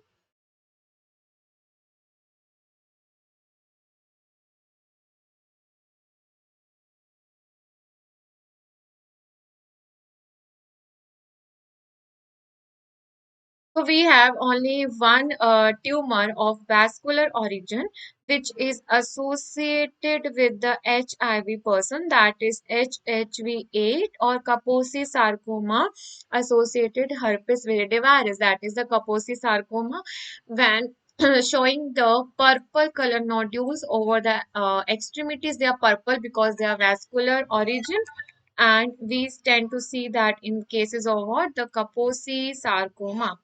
So we have only one tumor of vascular origin which is associated with the HIV person, that is HHV8 or Kaposi sarcoma associated herpes virus, that is the Kaposi sarcoma, when showing the purple color nodules over the extremities. They are purple because they are vascular origin, and we tend to see that in cases of what the Kaposi sarcoma.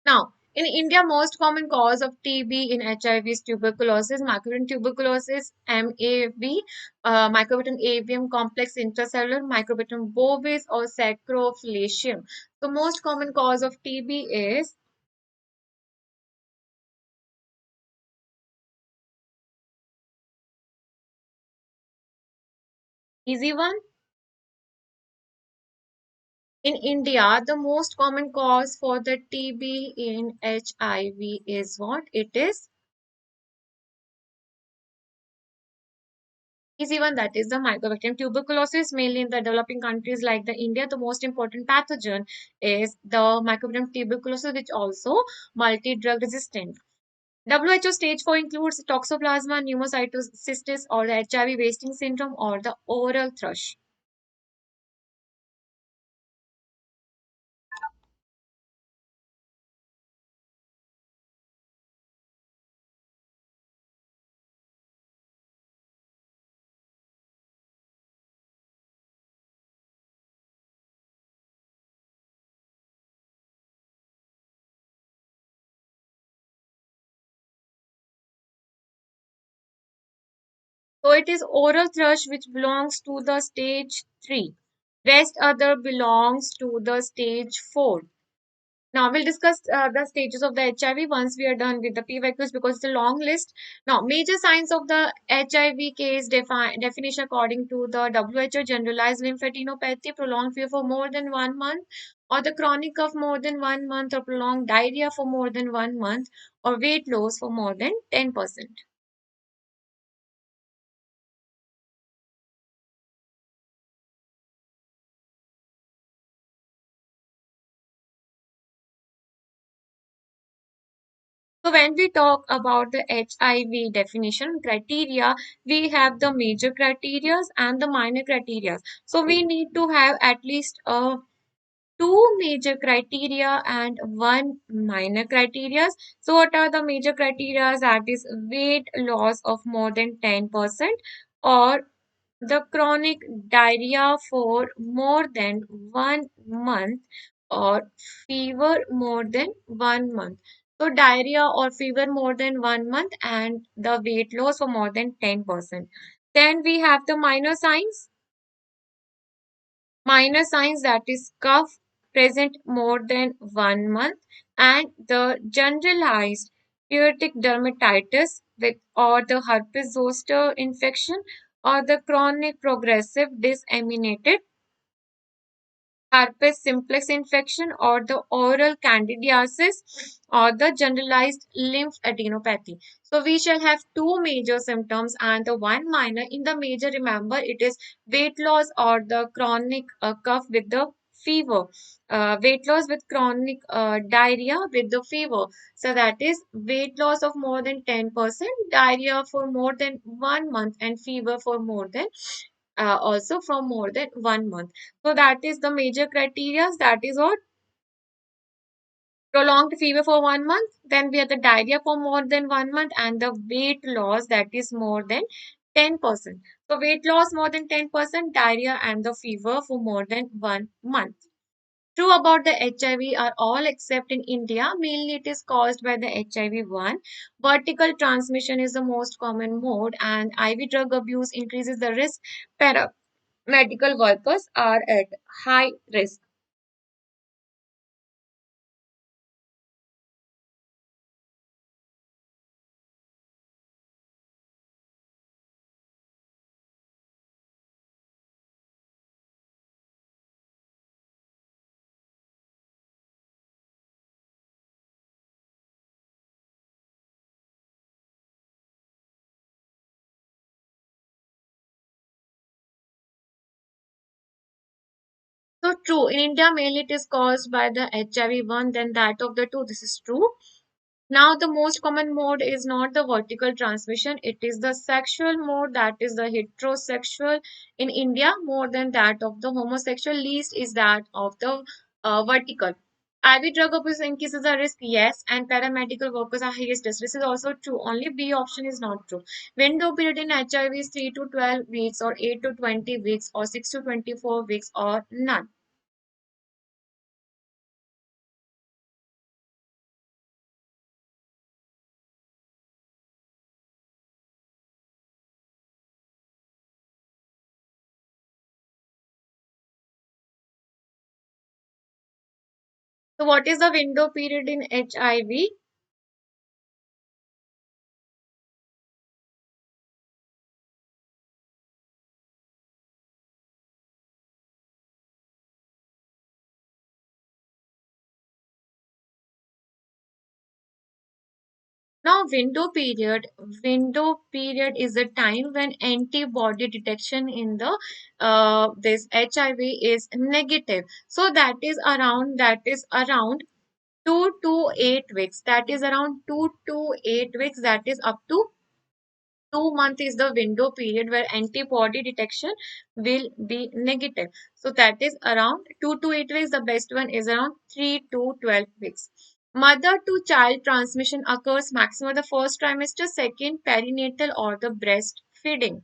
Now, in India, most common cause of TB in HIV is tuberculosis, microbial tuberculosis, MAV, microbial avium complex intracellular, microbial bovis, or sacroflagellum. The most common cause of TB is easy one. In India, the most common cause for the TB in HIV is what? It is is even that is the mycobacterium tuberculosis, mainly in the developing countries like the India. The most important pathogen is the mycobacterium tuberculosis, which also multi-drug resistant. WHO stage 4 includes toxoplasma pneumocystis or the HIV wasting syndrome or the oral thrush. So it is oral thrush which belongs to the stage 3. Rest other belongs to the stage 4. Now we'll discuss the stages of the HIV once we are done with the PYQs because it's a long list. Now, major signs of the HIV case definition according to the WHO: generalized lymphadenopathy, prolonged fever for more than 1 month, or the chronic cough more than 1 month, or prolonged diarrhea for more than 1 month, or weight loss for more than 10%. So when we talk about the HIV definition criteria, we have the major criteria and the minor criteria. So we need to have at least two major criteria and one minor criteria. So what are the major criteria? That is weight loss of more than 10% or the chronic diarrhea for more than 1 month or fever more than 1 month. So diarrhea or fever more than 1 month and the weight loss for more than 10%. Then we have the minor signs. Minor signs that is cough present more than 1 month and the generalized psoriatic dermatitis with or the herpes zoster infection or the chronic progressive disseminated herpes simplex infection or the oral candidiasis or the generalized lymphadenopathy. So we shall have two major symptoms and the one minor. In the major, remember it is weight loss or the chronic cough with the fever. Weight loss with chronic diarrhea with the fever. So that is weight loss of more than 10%, diarrhea for more than 1 month, and fever for more than also from more than 1 month. So that is the major criteria. That is what prolonged fever for 1 month. Then we have the diarrhea for more than 1 month and the weight loss that is more than 10%. So weight loss more than 10%, diarrhea and the fever for more than 1 month. True about the HIV are all except in India. Mainly it is caused by the HIV-1. Vertical transmission is the most common mode and IV drug abuse increases the risk. Paramedical workers are at high risk. So true. In India, mainly it is caused by the HIV-1, then that of the two. This is true. Now, the most common mode is not the vertical transmission, it is the sexual mode, that is the heterosexual in India, more than that of the homosexual, least is that of the vertical. IV drug abuse increases the risk, yes, and paramedical workers are highest risk. This is also true. Only B option is not true. Window period in HIV is 3 to 12 weeks, or 8 to 20 weeks, or 6 to 24 weeks, or none. So, what is the window period in HIV? Now, window period is the time when antibody detection in the this HIV is negative. So that is around 2 to 8 weeks. That is around 2 to 8 weeks. That is up to 2 months is the window period where antibody detection will be negative. So that is around 2 to 8 weeks. The best one is around 3 to 12 weeks. Mother to child transmission occurs maximum the first trimester, second perinatal or the breastfeeding.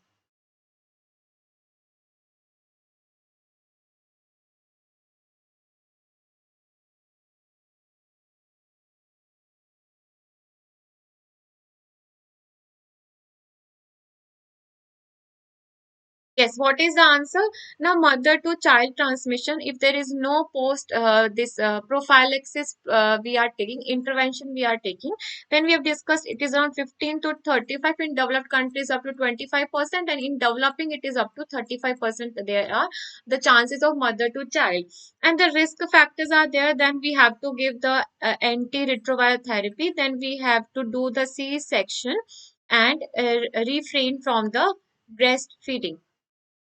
Yes, what is the answer? Now, mother to child transmission, if there is no post this prophylaxis we are taking, intervention we are taking, when we have discussed it is around 15 to 35 in developed countries up to 25%, and in developing it is up to 35%. There are the chances of mother to child. And the risk factors are there, then we have to give the antiretroviral therapy, then we have to do the C-section and refrain from the breastfeeding.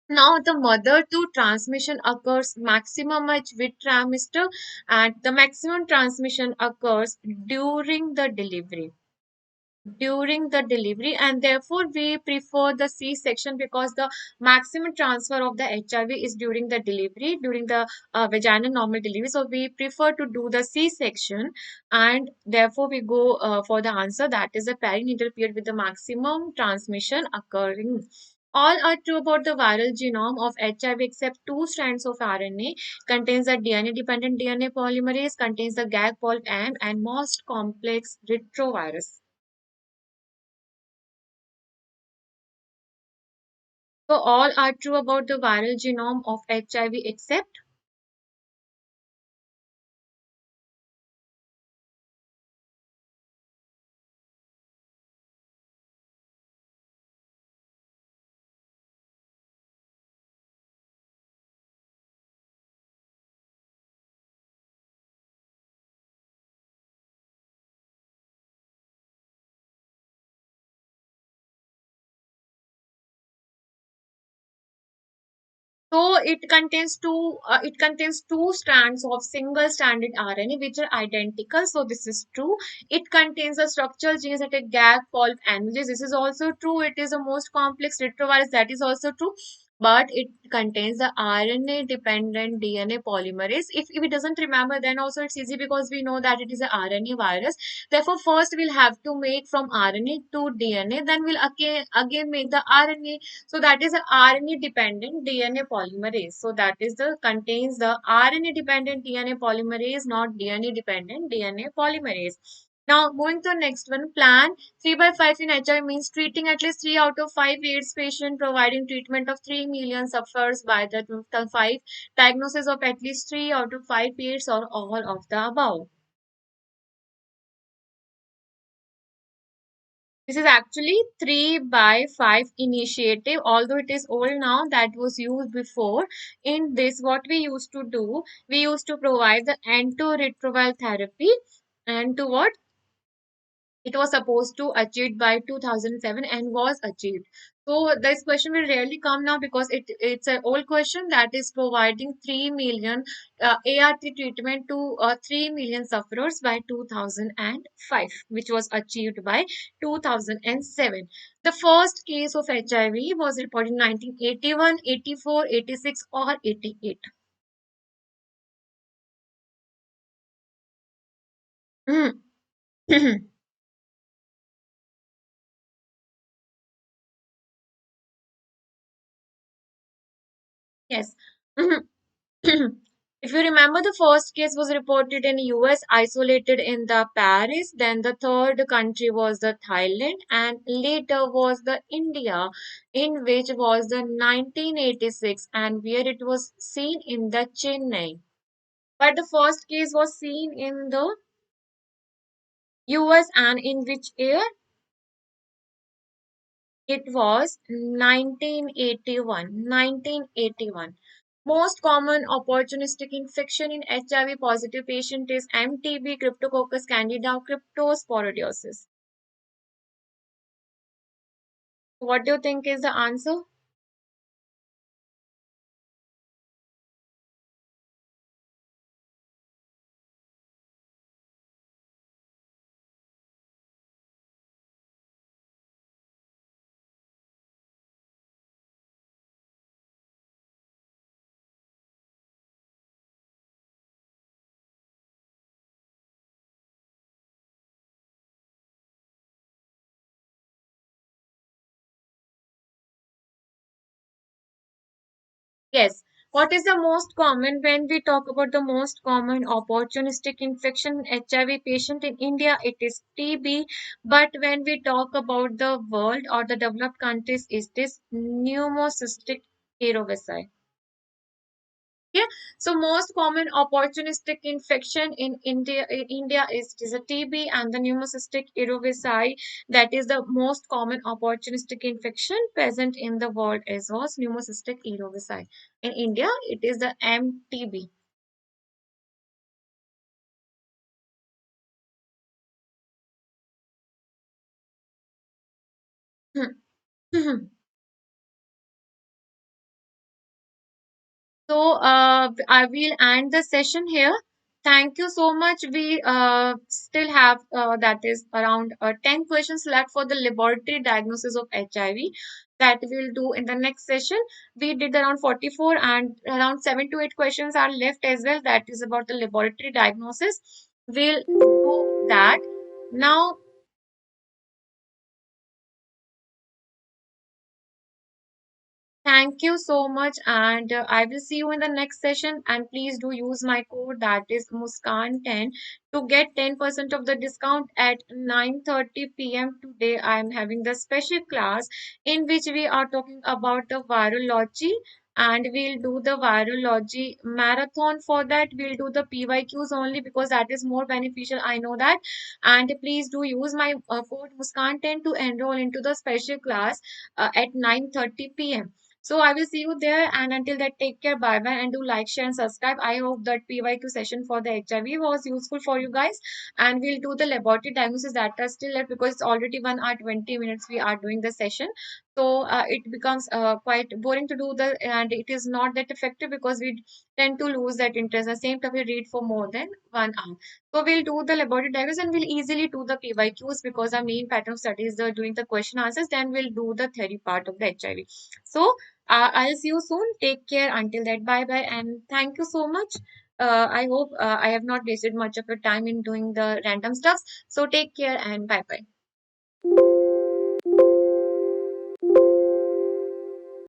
Now, the mother to transmission occurs maximum at with trimester, and the maximum transmission occurs during the delivery. During the delivery, and therefore we prefer the C-section because the maximum transfer of the HIV is during the delivery, during the vaginal normal delivery. So we prefer to do the C-section, and therefore we go for the answer that is the perinatal period with the maximum transmission occurring. All are true about the viral genome of HIV except two strands of RNA, contains the DNA-dependent DNA polymerase, contains the gag polyp M, and most complex retrovirus. So all are true about the viral genome of HIV except. So it contains two strands of single stranded RNA which are identical. So this is true. It contains a structural genes at a gag called amylase. This is also true. It is the most complex retrovirus. That is also true. But it contains the RNA dependent DNA polymerase. If it doesn't remember, then also it's easy because we know that it is a RNA virus. Therefore, first we'll have to make from RNA to DNA. Then we'll again make the RNA, so that is a RNA dependent DNA polymerase. So that is the contains the RNA dependent DNA polymerase, not DNA dependent DNA polymerase. Now moving to the next one, plan 3 by 5 in HIV means treating at least 3 out of 5 AIDS patients, providing treatment of 3 million sufferers by the 2005, diagnosis of at least 3 out of 5 AIDS or all of the above. This is actually 3 by 5 initiative, although it is old now, that was used before. In this, what we used to do, we used to provide the antiretroviral therapy, and to what? It was supposed to achieve by 2007 and was achieved. So this question will rarely come now because it's an old question that is providing 3 million ART treatment to 3 million sufferers by 2005, which was achieved by 2007. The first case of HIV was reported in 1981, 84, 86, or 88. Yes. If you remember, the first case was reported in US, isolated in the Paris. Then the third country was the Thailand, and later was the India, in which was the 1986, and where it was seen in the Chennai. But the first case was seen in the US, and in which year? It was 1981. 1981. Most common opportunistic infection in HIV positive patient is MTB, Cryptococcus candida, cryptosporidiosis. What do you think is the answer? Yes. What is the most common when we talk about the most common opportunistic infection in HIV patient in India? It is TB. But when we talk about the world or the developed countries, is this pneumocystic? Aerovicide. Okay, so most common opportunistic infection in India is a TB and the pneumocystic cerevisiae. That is the most common opportunistic infection present in the world as was pneumocystic cerevisiae. In India, it is the MTB. So I will end the session here. Thank you so much. We still have that is around 10 questions left for the laboratory diagnosis of HIV that we'll do in the next session. We did around 44 and around 7 to 8 questions are left as well. That is about the laboratory diagnosis. We'll do that. Now, thank you so much, and I will see you in the next session. And please do use my code that is Muskan10 to get 10% of the discount at 9:30 p.m. today. I am having the special class in which we are talking about the virology. And we'll do the virology marathon. For that, we'll do the PYQs only because that is more beneficial. I know that. And please do use my code Muskan10 to enroll into the special class at 9:30 p.m. So I will see you there. And until that, take care. Bye bye. And do like, share, and subscribe. I hope that PYQ session for the HIV was useful for you guys. And we'll do the laboratory diagnosis that are still left because it's already 1 hour 20 minutes we are doing the session. So it becomes quite boring to do the, and it is not that effective because we tend to lose that interest. The same time we read for more than 1 hour. So we'll do the laboratory diagnosis and we'll easily do the PYQs because our main pattern of study is the doing the question answers. Then we'll do the theory part of the HIV. So I'll see you soon. Take care until that. Bye bye. And thank you so much. I hope I have not wasted much of your time in doing the random stuff. So take care and bye bye.